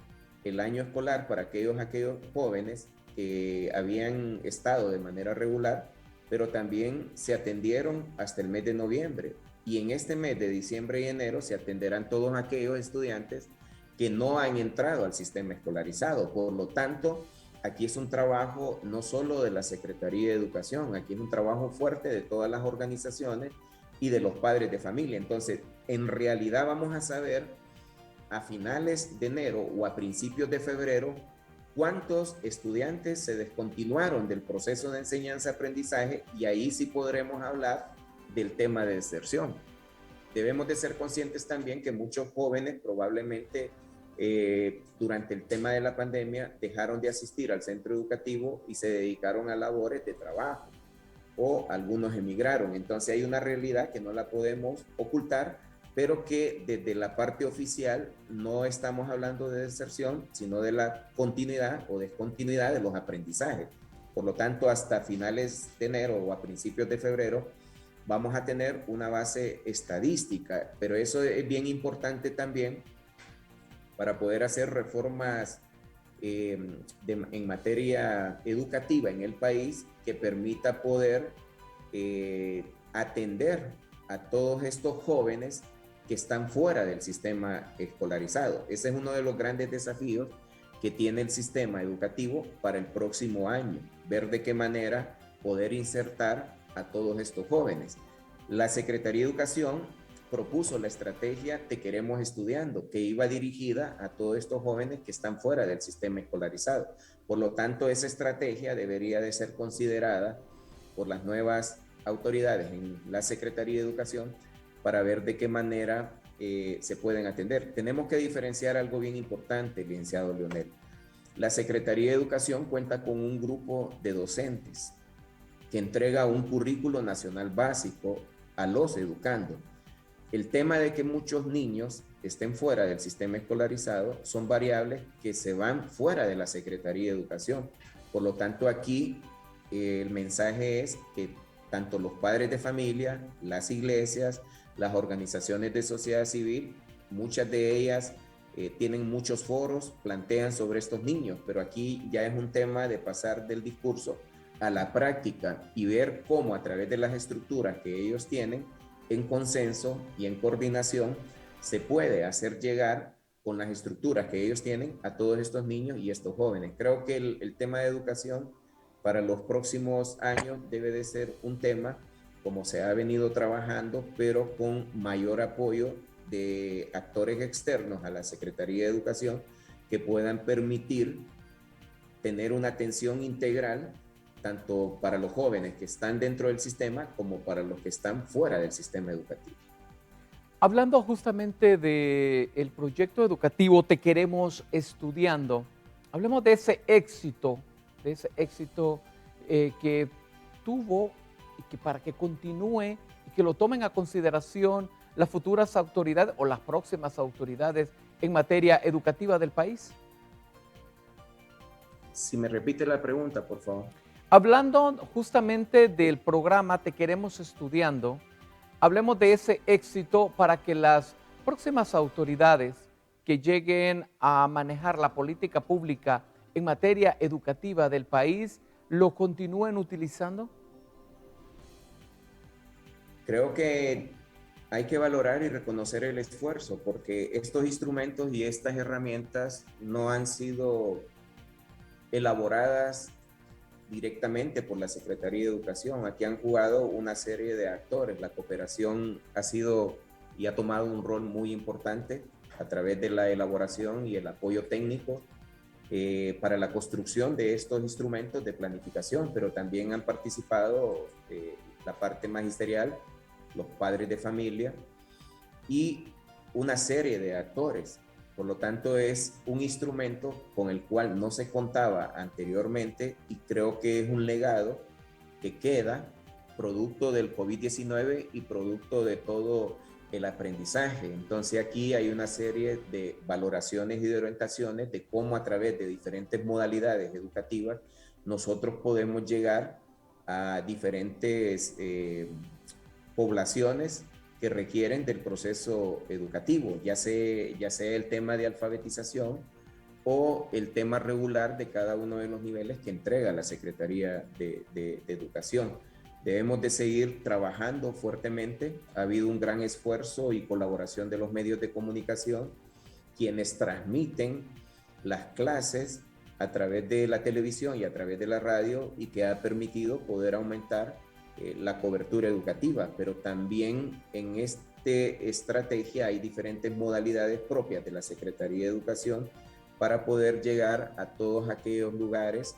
el año escolar para aquellos jóvenes que habían estado de manera regular, pero también se atendieron hasta el mes de noviembre. Y en este mes de diciembre y enero se atenderán todos aquellos estudiantes que no han entrado al sistema escolarizado. Por lo tanto, aquí es un trabajo no solo de la Secretaría de Educación, aquí es un trabajo fuerte de todas las organizaciones y de los padres de familia. Entonces, en realidad vamos a saber a finales de enero o a principios de febrero cuántos estudiantes se descontinuaron del proceso de enseñanza-aprendizaje, y ahí sí podremos hablar del tema de deserción. Debemos de ser conscientes también que muchos jóvenes probablemente durante el tema de la pandemia dejaron de asistir al centro educativo y se dedicaron a labores de trabajo, o algunos emigraron. Entonces hay una realidad que no la podemos ocultar, pero que desde la parte oficial no estamos hablando de deserción, sino de la continuidad o descontinuidad de los aprendizajes. Por lo tanto, hasta finales de enero o a principios de febrero vamos a tener una base estadística, pero eso es bien importante también para poder hacer reformas en materia educativa en el país que permita poder atender a todos estos jóvenes que están fuera del sistema escolarizado. Ese es uno de los grandes desafíos que tiene el sistema educativo para el próximo año, ver de qué manera poder insertar a todos estos jóvenes. La Secretaría de Educación propuso la estrategia Te Queremos Estudiando, que iba dirigida a todos estos jóvenes que están fuera del sistema escolarizado. Por lo tanto, esa estrategia debería de ser considerada por las nuevas autoridades en la Secretaría de Educación para ver de qué manera se pueden atender. Tenemos que diferenciar algo bien importante, licenciado Leonel. La Secretaría de Educación cuenta con un grupo de docentes que entrega un currículo nacional básico a los educandos. El tema de que muchos niños estén fuera del sistema escolarizado son variables que se van fuera de la Secretaría de Educación. Por lo tanto, aquí el mensaje es que tanto los padres de familia, las iglesias, las organizaciones de sociedad civil, muchas de ellas tienen muchos foros, plantean sobre estos niños, pero aquí ya es un tema de pasar del discurso a la práctica y ver cómo a través de las estructuras que ellos tienen, en consenso y en coordinación, se puede hacer llegar con las estructuras que ellos tienen a todos estos niños y estos jóvenes. Creo que el tema de educación para los próximos años debe de ser un tema como se ha venido trabajando, pero con mayor apoyo de actores externos a la Secretaría de Educación que puedan permitir tener una atención integral tanto para los jóvenes que están dentro del sistema como para los que están fuera del sistema educativo. Hablando justamente del proyecto educativo Te Queremos Estudiando, hablemos de ese éxito que tuvo y que para que continúe y que lo tomen a consideración las futuras autoridades o las próximas autoridades en materia educativa del país. Si me repite la pregunta, por favor. Hablando justamente del programa Te Queremos Estudiando, hablemos de ese éxito para que las próximas autoridades que lleguen a manejar la política pública en materia educativa del país lo continúen utilizando. Creo que hay que valorar y reconocer el esfuerzo, porque estos instrumentos y estas herramientas no han sido elaboradas directamente por la Secretaría de Educación. Aquí han jugado una serie de actores. La cooperación ha sido y ha tomado un rol muy importante a través de la elaboración y el apoyo técnico para la construcción de estos instrumentos de planificación, pero también han participado la parte magisterial, los padres de familia y una serie de actores. Por lo tanto, es un instrumento con el cual no se contaba anteriormente y creo que es un legado que queda producto del COVID-19 y producto de todo el aprendizaje. Entonces aquí hay una serie de valoraciones y de orientaciones de cómo a través de diferentes modalidades educativas nosotros podemos llegar a diferentes poblaciones que requieren del proceso educativo, ya sea el tema de alfabetización o el tema regular de cada uno de los niveles que entrega la Secretaría de Educación. Debemos de seguir trabajando fuertemente. Ha habido un gran esfuerzo y colaboración de los medios de comunicación, quienes transmiten las clases a través de la televisión y a través de la radio, y que ha permitido poder aumentar la cobertura educativa, pero también en esta estrategia hay diferentes modalidades propias de la Secretaría de Educación para poder llegar a todos aquellos lugares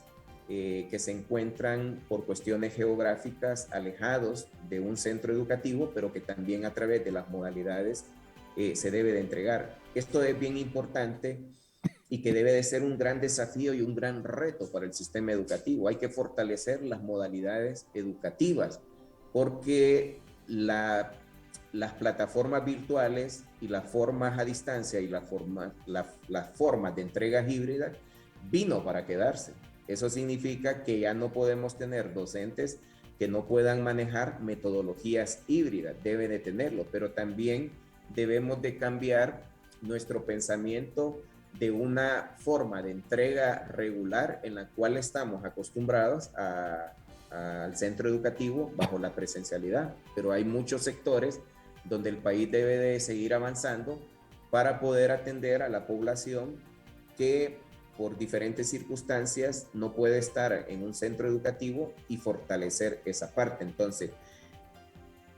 que se encuentran por cuestiones geográficas alejados de un centro educativo, pero que también a través de las modalidades se debe de entregar. Esto es bien importante y que debe de ser un gran desafío y un gran reto para el sistema educativo. Hay que fortalecer las modalidades educativas porque las plataformas virtuales y las formas a distancia y las formas de entregas híbridas vino para quedarse. Eso significa que ya no podemos tener docentes que no puedan manejar metodologías híbridas, deben de tenerlo, pero también debemos de cambiar nuestro pensamiento de una forma de entrega regular en la cual estamos acostumbrados al centro educativo bajo la presencialidad, pero hay muchos sectores donde el país debe de seguir avanzando para poder atender a la población que por diferentes circunstancias no puede estar en un centro educativo y fortalecer esa parte. Entonces,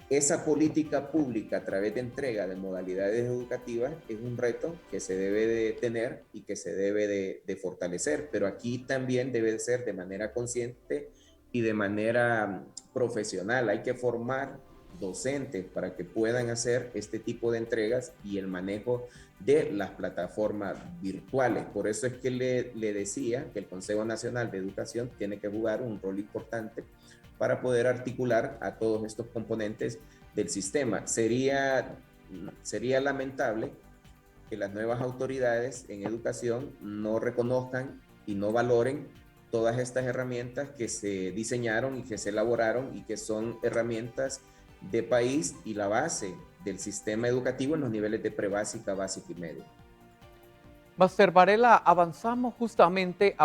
esa política pública a través de entrega de modalidades educativas es un reto que se debe de tener y que se debe de fortalecer, pero aquí también debe de ser de manera consciente y de manera profesional. Hay que formar docentes para que puedan hacer este tipo de entregas y el manejo de las plataformas virtuales. Por eso es que le decía que el Consejo Nacional de Educación tiene que jugar un rol importante para poder articular a todos estos componentes del sistema. Sería lamentable que las nuevas autoridades en educación no reconozcan y no valoren todas estas herramientas que se diseñaron y que se elaboraron y que son herramientas de país y la base del sistema educativo en los niveles de prebásica, básica y media. Máster Varela, avanzamos justamente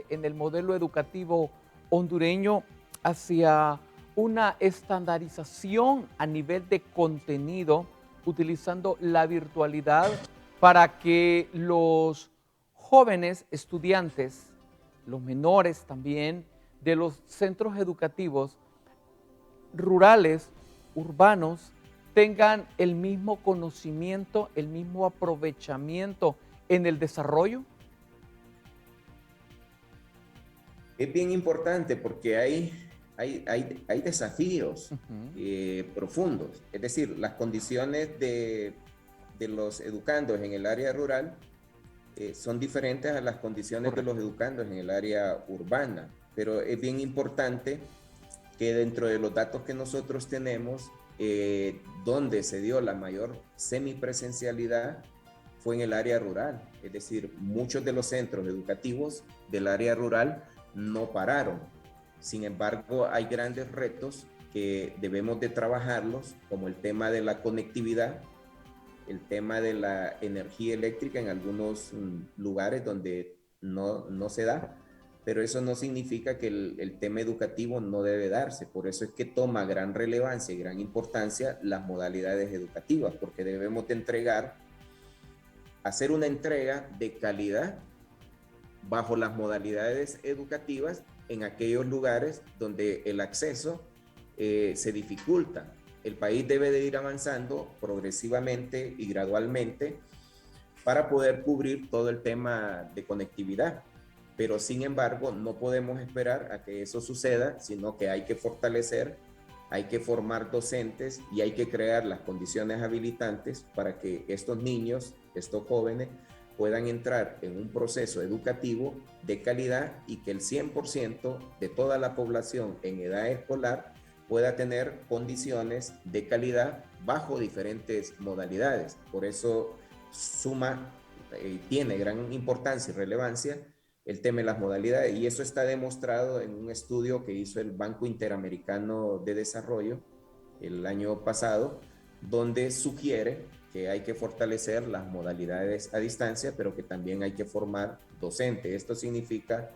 en el modelo educativo hondureño hacia una estandarización a nivel de contenido, utilizando la virtualidad para que los jóvenes estudiantes, los menores también, de los centros educativos rurales, urbanos, tengan el mismo conocimiento, el mismo aprovechamiento en el desarrollo? Es bien importante porque hay desafíos profundos. Es decir, las condiciones de los educandos en el área rural son diferentes a las condiciones de los educandos en el área urbana. Pero es bien importante que dentro de los datos que nosotros tenemos, donde se dio la mayor semipresencialidad fue en el área rural. Es decir, muchos de los centros educativos del área rural no pararon. Sin embargo, hay grandes retos que debemos de trabajarlos, como el tema de la conectividad, el tema de la energía eléctrica en algunos lugares donde no se da, pero eso no significa que el tema educativo no debe darse. Por eso es que toma gran relevancia y gran importancia las modalidades educativas, porque debemos de hacer una entrega de calidad bajo las modalidades educativas en aquellos lugares donde el acceso se dificulta. El país debe de ir avanzando progresivamente y gradualmente para poder cubrir todo el tema de conectividad. Pero sin embargo, no podemos esperar a que eso suceda, sino que hay que fortalecer, hay que formar docentes y hay que crear las condiciones habilitantes para que estos niños, estos jóvenes, puedan entrar en un proceso educativo de calidad y que el 100% de toda la población en edad escolar pueda tener condiciones de calidad bajo diferentes modalidades. Por eso tiene gran importancia y relevancia el tema de las modalidades, y eso está demostrado en un estudio que hizo el Banco Interamericano de Desarrollo el año pasado, donde sugiere que hay que fortalecer las modalidades a distancia, pero que también hay que formar docentes. Esto significa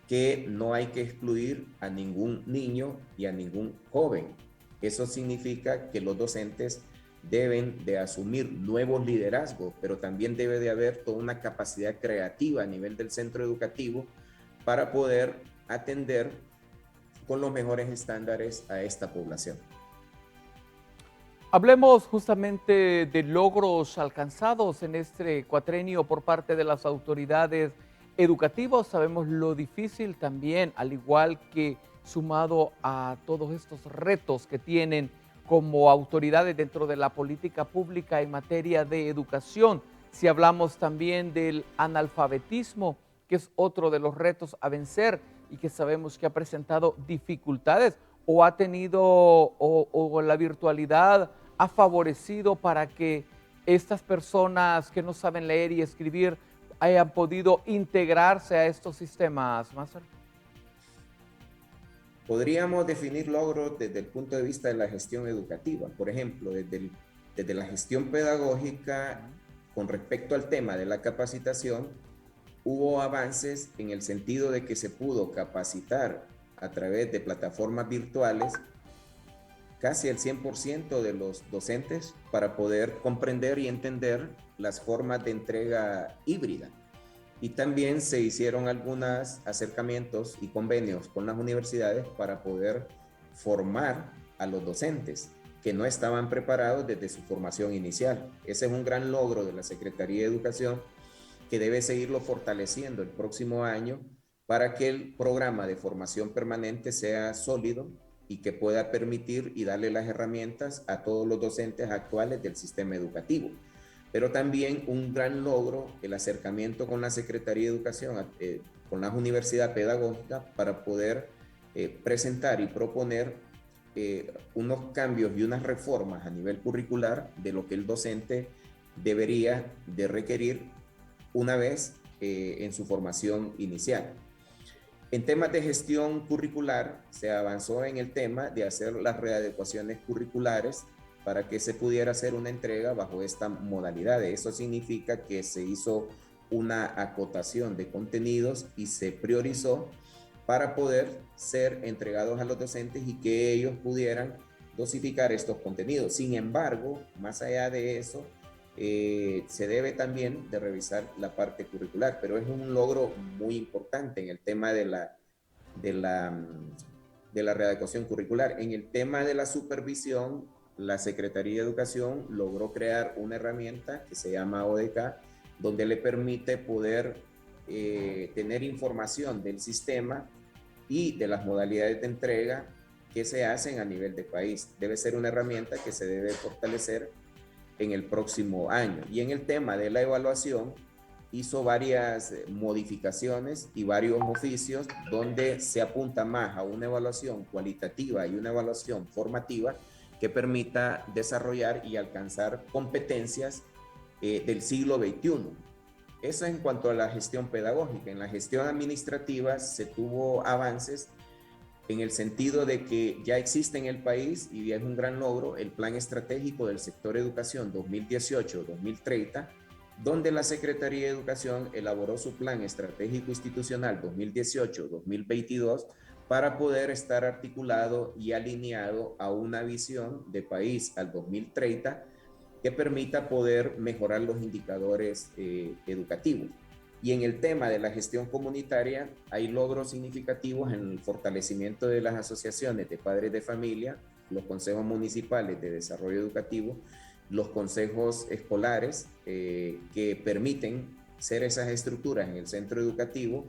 que no hay que excluir a ningún niño y a ningún joven. Eso significa que los docentes deben de asumir nuevos liderazgos, pero también debe de haber toda una capacidad creativa a nivel del centro educativo para poder atender con los mejores estándares a esta población. Hablemos justamente de logros alcanzados en este cuatrenio por parte de las autoridades educativas. Sabemos lo difícil también, al igual que sumado a todos estos retos que tienen como autoridades dentro de la política pública en materia de educación. Si hablamos también del analfabetismo, que es otro de los retos a vencer y que sabemos que ha presentado dificultades o ha tenido o la virtualidad ha favorecido para que estas personas que no saben leer y escribir hayan podido integrarse a estos sistemas, Máster? Podríamos definir logros desde el punto de vista de la gestión educativa. Por ejemplo, desde la gestión pedagógica, con respecto al tema de la capacitación, hubo avances en el sentido de que se pudo capacitar a través de plataformas virtuales casi el 100% de los docentes para poder comprender y entender las formas de entrega híbrida. Y también se hicieron algunos acercamientos y convenios con las universidades para poder formar a los docentes que no estaban preparados desde su formación inicial. Ese es un gran logro de la Secretaría de Educación, que debe seguirlo fortaleciendo el próximo año para que el programa de formación permanente sea sólido y que pueda permitir y darle las herramientas a todos los docentes actuales del sistema educativo. Pero también un gran logro, el acercamiento con la Secretaría de Educación, con las universidades pedagógicas, para poder presentar y proponer unos cambios y unas reformas a nivel curricular de lo que el docente debería de requerir una vez en su formación inicial. En temas de gestión curricular, se avanzó en el tema de hacer las readecuaciones curriculares para que se pudiera hacer una entrega bajo esta modalidad. Eso significa que se hizo una acotación de contenidos y se priorizó para poder ser entregados a los docentes y que ellos pudieran dosificar estos contenidos. Sin embargo, más allá de eso, se debe también de revisar la parte curricular, pero es un logro muy importante en el tema de la readecuación curricular. En el tema de la supervisión, la Secretaría de Educación logró crear una herramienta que se llama ODK, donde le permite poder tener información del sistema y de las modalidades de entrega que se hacen a nivel de país. Debe ser una herramienta que se debe fortalecer en el próximo año. Y en el tema de la evaluación, hizo varias modificaciones y varios oficios donde se apunta más a una evaluación cualitativa y una evaluación formativa que permita desarrollar y alcanzar competencias del siglo XXI. Eso en cuanto a la gestión pedagógica. En la gestión administrativa se tuvo avances en el sentido de que ya existe en el país, y es un gran logro, el Plan Estratégico del Sector Educación 2018-2030, donde la Secretaría de Educación elaboró su Plan Estratégico Institucional 2018-2022 para poder estar articulado y alineado a una visión de país al 2030 que permita poder mejorar los indicadores educativos. Y en el tema de la gestión comunitaria hay logros significativos en el fortalecimiento de las asociaciones de padres de familia, los consejos municipales de desarrollo educativo, los consejos escolares que permiten ser esas estructuras en el centro educativo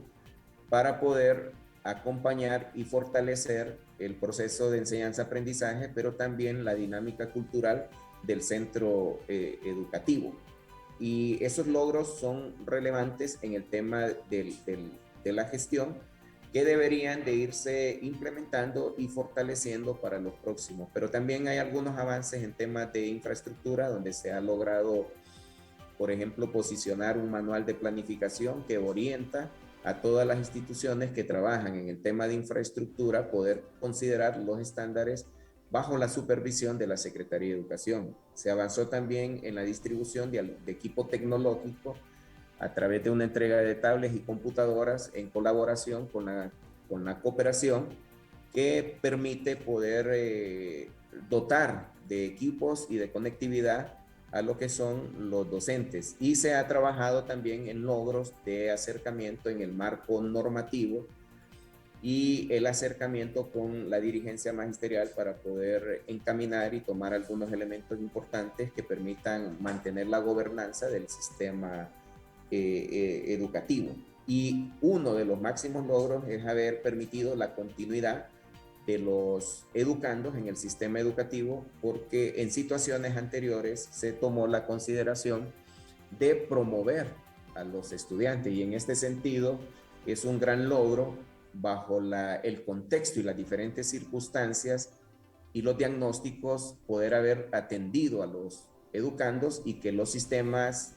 para poder acompañar y fortalecer el proceso de enseñanza-aprendizaje, pero también la dinámica cultural del centro educativo. Y esos logros son relevantes en el tema de la gestión, que deberían de irse implementando y fortaleciendo para los próximos. Pero también hay algunos avances en temas de infraestructura, donde se ha logrado, por ejemplo, posicionar un manual de planificación que orienta a todas las instituciones que trabajan en el tema de infraestructura, poder considerar los estándares bajo la supervisión de la Secretaría de Educación. Se avanzó también en la distribución de equipo tecnológico a través de una entrega de tablets y computadoras en colaboración con la cooperación, que permite poder dotar de equipos y de conectividad a lo que son los docentes. Y se ha trabajado también en logros de acercamiento en el marco normativo y el acercamiento con la dirigencia magisterial para poder encaminar y tomar algunos elementos importantes que permitan mantener la gobernanza del sistema educativo. Y uno de los máximos logros es haber permitido la continuidad de los educandos en el sistema educativo, porque en situaciones anteriores se tomó la consideración de promover a los estudiantes, y en este sentido es un gran logro bajo el contexto y las diferentes circunstancias y los diagnósticos, poder haber atendido a los educandos y que los sistemas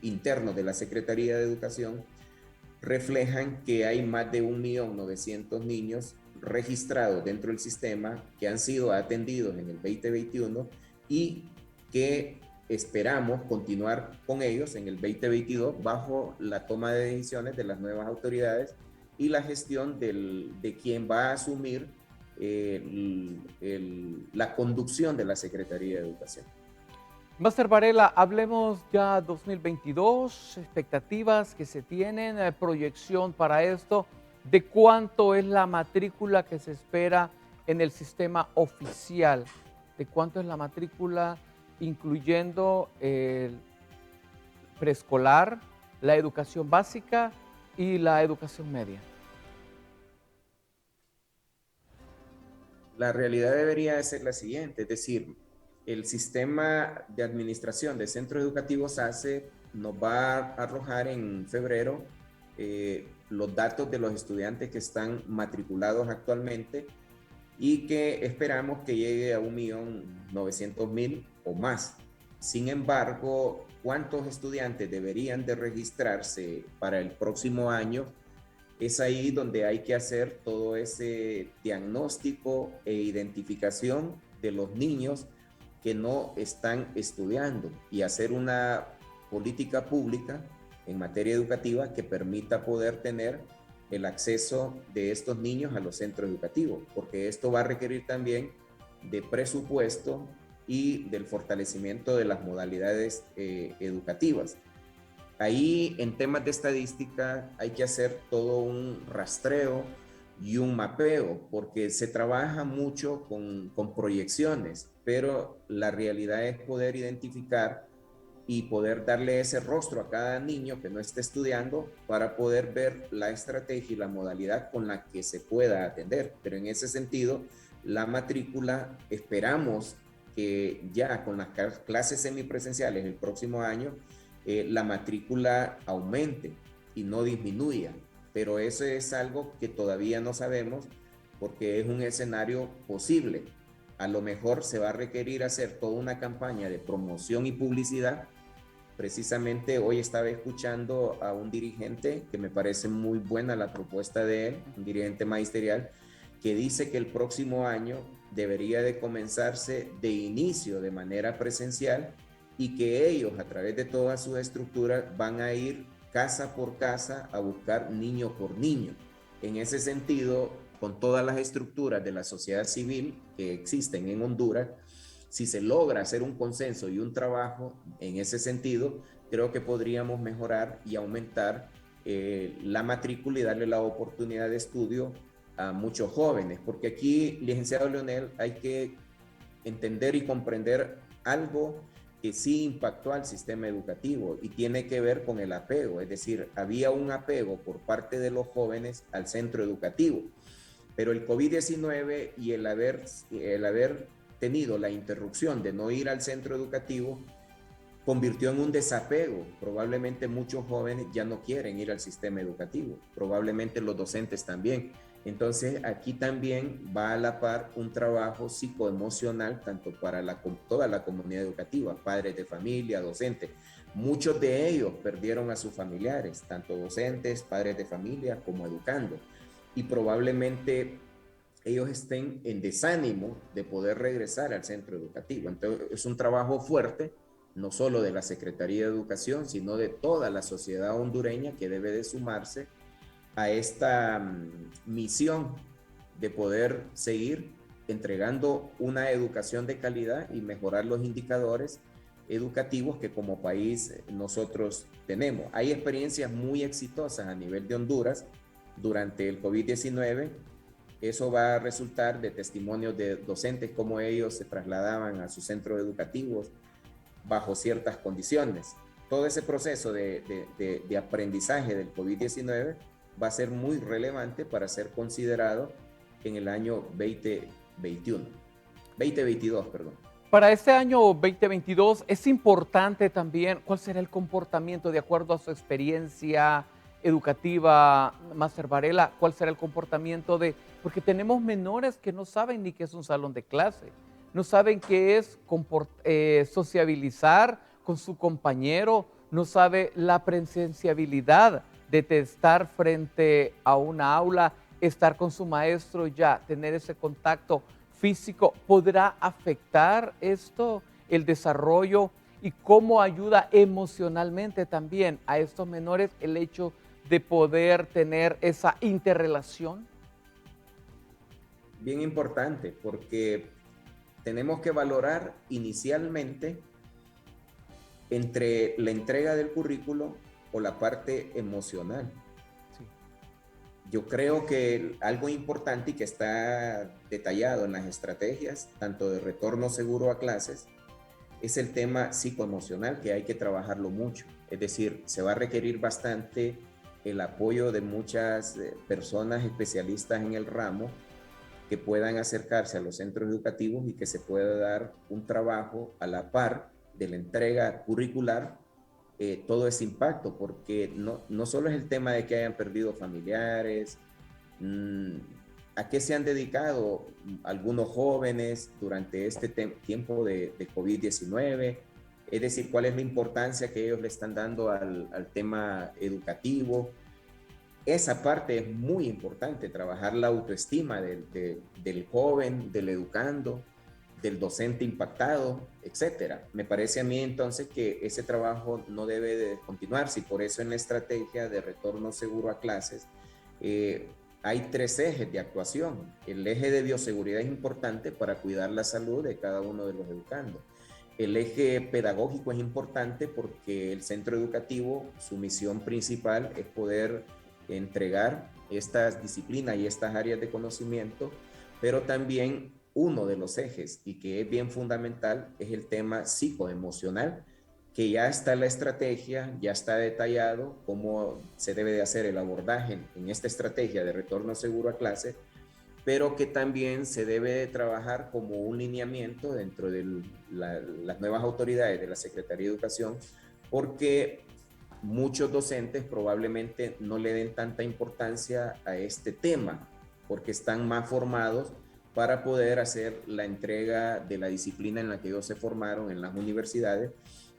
internos de la Secretaría de Educación reflejan que hay más de 1.900.000 niños registrados dentro del sistema que han sido atendidos en el 2021 y que esperamos continuar con ellos en el 2022 bajo la toma de decisiones de las nuevas autoridades y la gestión de quien va a asumir la conducción de la Secretaría de Educación. Máster Varela, hablemos ya 2022, expectativas que se tienen, proyección para esto, de cuánto es la matrícula que se espera en el sistema oficial, de cuánto es la matrícula incluyendo el preescolar, la educación básica y la educación media. La realidad debería ser la siguiente, es decir, el sistema de administración de centros educativos SACE nos va a arrojar en febrero los datos de los estudiantes que están matriculados actualmente y que esperamos que llegue a 1.900.000 o más. Sin embargo, ¿cuántos estudiantes deberían de registrarse para el próximo año? Es ahí donde hay que hacer todo ese diagnóstico e identificación de los niños que no están estudiando y hacer una política pública en materia educativa que permita poder tener el acceso de estos niños a los centros educativos, porque esto va a requerir también de presupuesto y del fortalecimiento de las modalidades educativas. Ahí, en temas de estadística, hay que hacer todo un rastreo y un mapeo, porque se trabaja mucho con proyecciones, pero la realidad es poder identificar y poder darle ese rostro a cada niño que no esté estudiando para poder ver la estrategia y la modalidad con la que se pueda atender. Pero en ese sentido, la matrícula, esperamos que ya con las clases semipresenciales el próximo año, la matrícula aumente y no disminuya. Pero eso es algo que todavía no sabemos porque es un escenario posible. A lo mejor se va a requerir hacer toda una campaña de promoción y publicidad. Precisamente hoy estaba escuchando a un dirigente que me parece muy buena la propuesta de él, un dirigente magisterial, que dice que el próximo año debería de comenzarse de inicio de manera presencial y que ellos a través de todas sus estructuras van a ir casa por casa a buscar niño por niño. En ese sentido, con todas las estructuras de la sociedad civil que existen en Honduras, si se logra hacer un consenso y un trabajo en ese sentido, creo que podríamos mejorar y aumentar la matrícula y darle la oportunidad de estudio a muchos jóvenes, porque aquí, licenciado Leonel, hay que entender y comprender algo que sí impactó al sistema educativo y tiene que ver con el apego, es decir, había un apego por parte de los jóvenes al centro educativo, pero el COVID-19 y el haber tenido la interrupción de no ir al centro educativo convirtió en un desapego. Probablemente muchos jóvenes ya no quieren ir al sistema educativo, probablemente los docentes también. Entonces aquí también va a la par un trabajo psicoemocional tanto para toda la comunidad educativa, padres de familia, docentes. Muchos de ellos perdieron a sus familiares, tanto docentes, padres de familia como educando. Y probablemente ellos estén en desánimo de poder regresar al centro educativo. Entonces es un trabajo fuerte, no solo de la Secretaría de Educación, sino de toda la sociedad hondureña que debe de sumarse a esta misión de poder seguir entregando una educación de calidad y mejorar los indicadores educativos que como país nosotros tenemos. Hay experiencias muy exitosas a nivel de Honduras durante el COVID-19. Eso va a resultar de testimonios de docentes como ellos se trasladaban a sus centros educativos bajo ciertas condiciones. Todo ese proceso de aprendizaje del COVID-19 va a ser muy relevante para ser considerado en el año 2022, perdón. Para este año 2022 es importante también cuál será el comportamiento de acuerdo a su experiencia educativa, Máster Varela, cuál será el comportamiento porque tenemos menores que no saben ni qué es un salón de clase, no saben qué es sociabilizar con su compañero, no sabe la presenciabilidad de estar frente a una aula, estar con su maestro ya, tener ese contacto físico. ¿Podrá afectar esto el desarrollo y cómo ayuda emocionalmente también a estos menores el hecho de poder tener esa interrelación? Bien importante, porque tenemos que valorar inicialmente entre la entrega del currículo o la parte emocional. Sí. Yo creo que algo importante y que está detallado en las estrategias, tanto de retorno seguro a clases, es el tema psicoemocional, que hay que trabajarlo mucho. Es decir, se va a requerir bastante el apoyo de muchas personas especialistas en el ramo que puedan acercarse a los centros educativos y que se pueda dar un trabajo a la par de la entrega curricular, todo ese impacto, porque no solo es el tema de que hayan perdido familiares, a qué se han dedicado algunos jóvenes durante este tiempo de COVID-19, es decir, cuál es la importancia que ellos le están dando al tema educativo. Esa parte es muy importante, trabajar la autoestima del joven, del educando, del docente impactado, etcétera. Me parece a mí entonces que ese trabajo no debe de continuarse y por eso en la estrategia de retorno seguro a clases hay 3 ejes de actuación. El eje de bioseguridad es importante para cuidar la salud de cada uno de los educandos. El eje pedagógico es importante porque el centro educativo, su misión principal es poder entregar estas disciplinas y estas áreas de conocimiento, pero también uno de los ejes y que es bien fundamental es el tema psicoemocional, que ya está en la estrategia, ya está detallado cómo se debe de hacer el abordaje en esta estrategia de retorno seguro a clase, pero que también se debe de trabajar como un lineamiento dentro de las nuevas autoridades de la Secretaría de Educación, porque muchos docentes probablemente no le den tanta importancia a este tema, porque están más formados para poder hacer la entrega de la disciplina en la que ellos se formaron en las universidades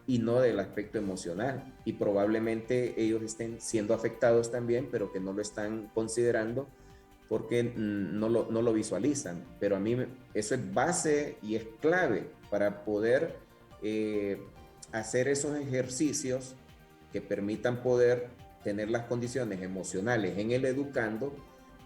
y no del aspecto emocional. Y probablemente ellos estén siendo afectados también, pero que no lo están considerando porque no lo visualizan. Pero a mí eso es base y es clave para poder hacer esos ejercicios que permitan poder tener las condiciones emocionales en el educando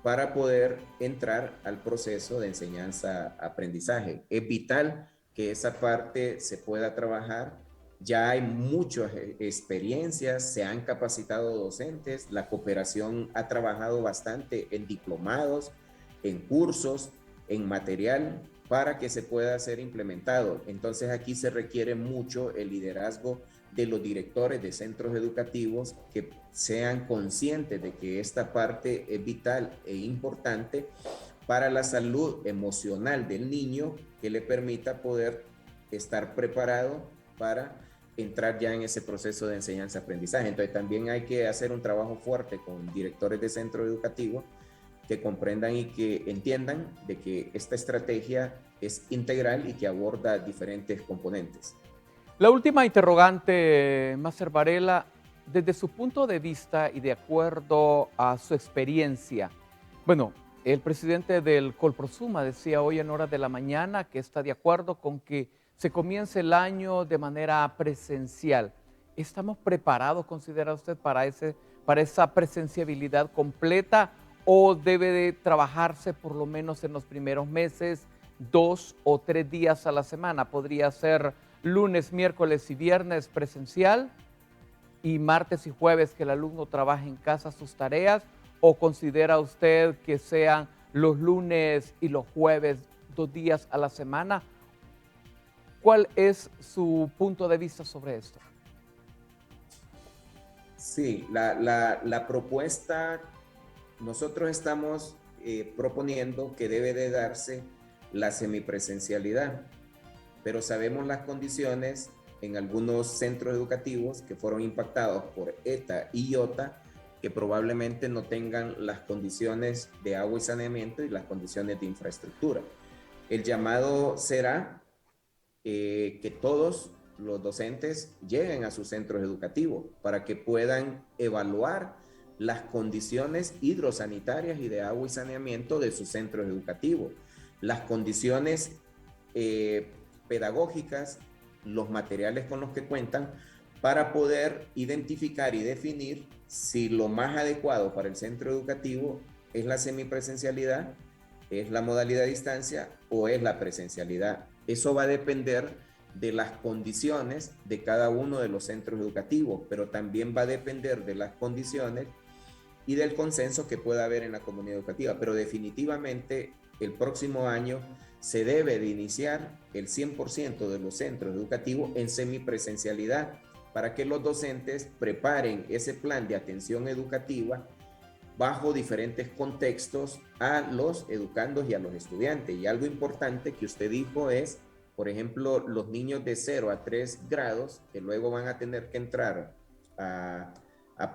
para poder entrar al proceso de enseñanza-aprendizaje. Es vital que esa parte se pueda trabajar. Ya hay muchas experiencias, se han capacitado docentes, la cooperación ha trabajado bastante en diplomados, en cursos, en material para que se pueda ser implementado. Entonces aquí se requiere mucho el liderazgo de los directores de centros educativos que sean conscientes de que esta parte es vital e importante para la salud emocional del niño, que le permita poder estar preparado para entrar ya en ese proceso de enseñanza-aprendizaje. Entonces también hay que hacer un trabajo fuerte con directores de centros educativos que comprendan y que entiendan de que esta estrategia es integral y que aborda diferentes componentes. La última interrogante, Máster Varela, desde su punto de vista y de acuerdo a su experiencia, bueno, el presidente del Colprosuma decía hoy en horas de la mañana que está de acuerdo con que se comience el año de manera presencial. ¿Estamos preparados, considera usted, para esa presenciabilidad completa o debe de trabajarse por lo menos en los primeros meses 2 o 3 días a la semana? ¿Podría ser lunes, miércoles y viernes presencial y martes y jueves que el alumno trabaje en casa sus tareas? ¿O considera usted que sean los lunes y los jueves 2 días a la semana? ¿Cuál es su punto de vista sobre esto? Sí, la propuesta, nosotros estamos proponiendo que debe de darse la semipresencialidad, pero sabemos las condiciones en algunos centros educativos que fueron impactados por ETA y IOTA, que probablemente no tengan las condiciones de agua y saneamiento y las condiciones de infraestructura. El llamado será que todos los docentes lleguen a sus centros educativos para que puedan evaluar las condiciones hidrosanitarias y de agua y saneamiento de sus centros educativos, las condiciones pedagógicas, los materiales con los que cuentan, para poder identificar y definir si lo más adecuado para el centro educativo es la semipresencialidad, es la modalidad a distancia o es la presencialidad. Eso va a depender de las condiciones de cada uno de los centros educativos, pero también va a depender de las condiciones y del consenso que pueda haber en la comunidad educativa. Pero definitivamente el próximo año se debe de iniciar el 100% de los centros educativos en semipresencialidad para que los docentes preparen ese plan de atención educativa bajo diferentes contextos a los educandos y a los estudiantes. Y algo importante que usted dijo es, por ejemplo, los niños de 0 a 3 grados que luego van a tener que entrar a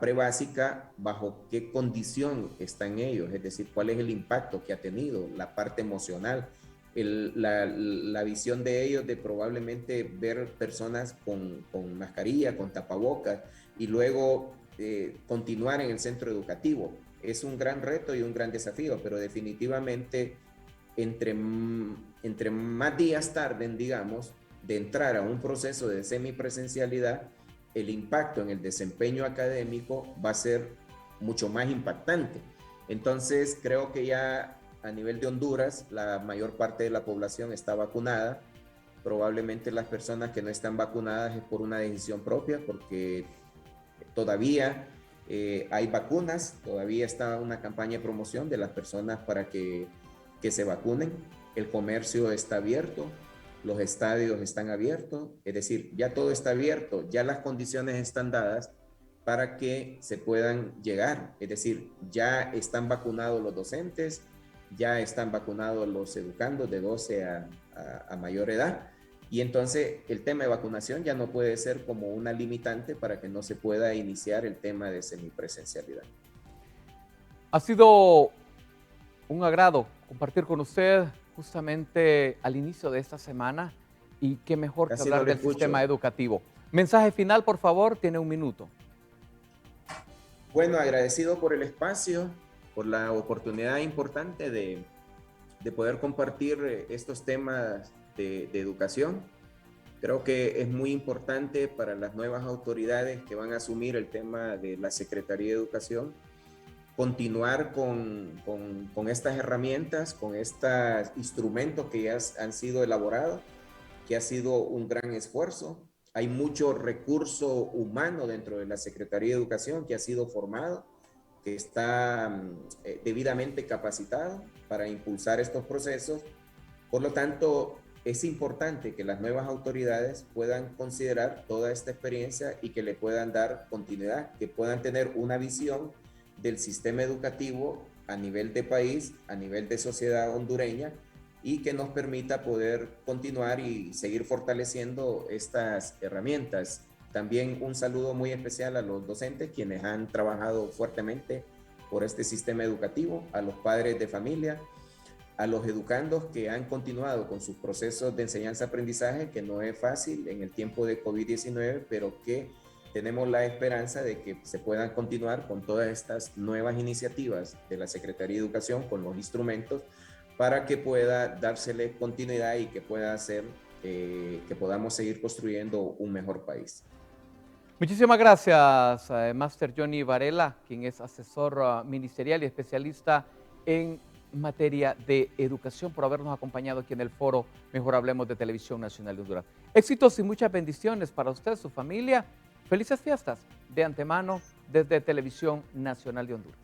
prebásica, bajo qué condición están ellos, es decir, cuál es el impacto que ha tenido, la parte emocional, la visión de ellos de probablemente ver personas con mascarilla, con tapabocas y luego continuar en el centro educativo. Es un gran reto y un gran desafío, pero definitivamente entre más días tarden, digamos, de entrar a un proceso de semipresencialidad, el impacto en el desempeño académico va a ser mucho más impactante. Entonces, creo que ya a nivel de Honduras, la mayor parte de la población está vacunada. Probablemente las personas que no están vacunadas es por una decisión propia, porque todavía hay vacunas, todavía está una campaña de promoción de las personas para que se vacunen. El comercio está abierto, los estadios están abiertos, es decir, ya todo está abierto, ya las condiciones están dadas para que se puedan llegar, es decir, ya están vacunados los docentes, ya están vacunados los educandos de 12 a mayor edad, y entonces el tema de vacunación ya no puede ser como una limitante para que no se pueda iniciar el tema de semipresencialidad. Ha sido un agrado compartir con usted justamente al inicio de esta semana y qué mejor que hablar del sistema educativo. Mensaje final, por favor, tiene 1 minuto. Bueno, agradecido por el espacio, por la oportunidad importante de poder compartir estos temas de educación. Creo que es muy importante para las nuevas autoridades que van a asumir el tema de la Secretaría de Educación continuar con estas herramientas, con estos instrumentos que ya han sido elaborados, que ha sido un gran esfuerzo. Hay mucho recurso humano dentro de la Secretaría de Educación que ha sido formado, que está debidamente capacitado para impulsar estos procesos. Por lo tanto, es importante que las nuevas autoridades puedan considerar toda esta experiencia y que le puedan dar continuidad, que puedan tener una visión del sistema educativo a nivel de país, a nivel de sociedad hondureña, y que nos permita poder continuar y seguir fortaleciendo estas herramientas. También un saludo muy especial a los docentes, quienes han trabajado fuertemente por este sistema educativo, a los padres de familia, a los educandos que han continuado con sus procesos de enseñanza-aprendizaje, que no es fácil en el tiempo de COVID-19, pero que tenemos la esperanza de que se puedan continuar con todas estas nuevas iniciativas de la Secretaría de Educación, con los instrumentos, para que pueda dársele continuidad y que pueda hacer que podamos seguir construyendo un mejor país. Muchísimas gracias, Máster Johnny Varela, quien es asesor ministerial y especialista en materia de educación, por habernos acompañado aquí en el foro Mejor Hablemos de Televisión Nacional de Honduras. Éxitos y muchas bendiciones para usted, su familia. Felices fiestas de antemano desde Televisión Nacional de Honduras.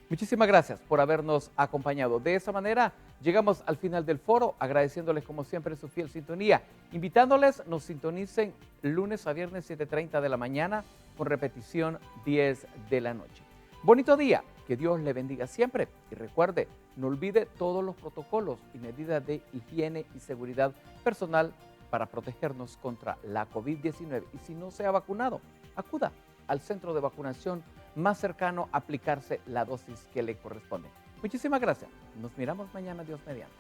Muchísimas gracias por habernos acompañado. De esa manera llegamos al final del foro, agradeciéndoles como siempre su fiel sintonía, invitándoles nos sintonicen lunes a viernes 7:30 de la mañana, con repetición 10 de la noche. Bonito día, que Dios le bendiga siempre y recuerde, no olvide todos los protocolos y medidas de higiene y seguridad personal para protegernos contra la COVID-19. Y si no se ha vacunado, acuda al centro de vacunación más cercano a aplicarse la dosis que le corresponde. Muchísimas gracias. Nos miramos mañana, Dios mediante.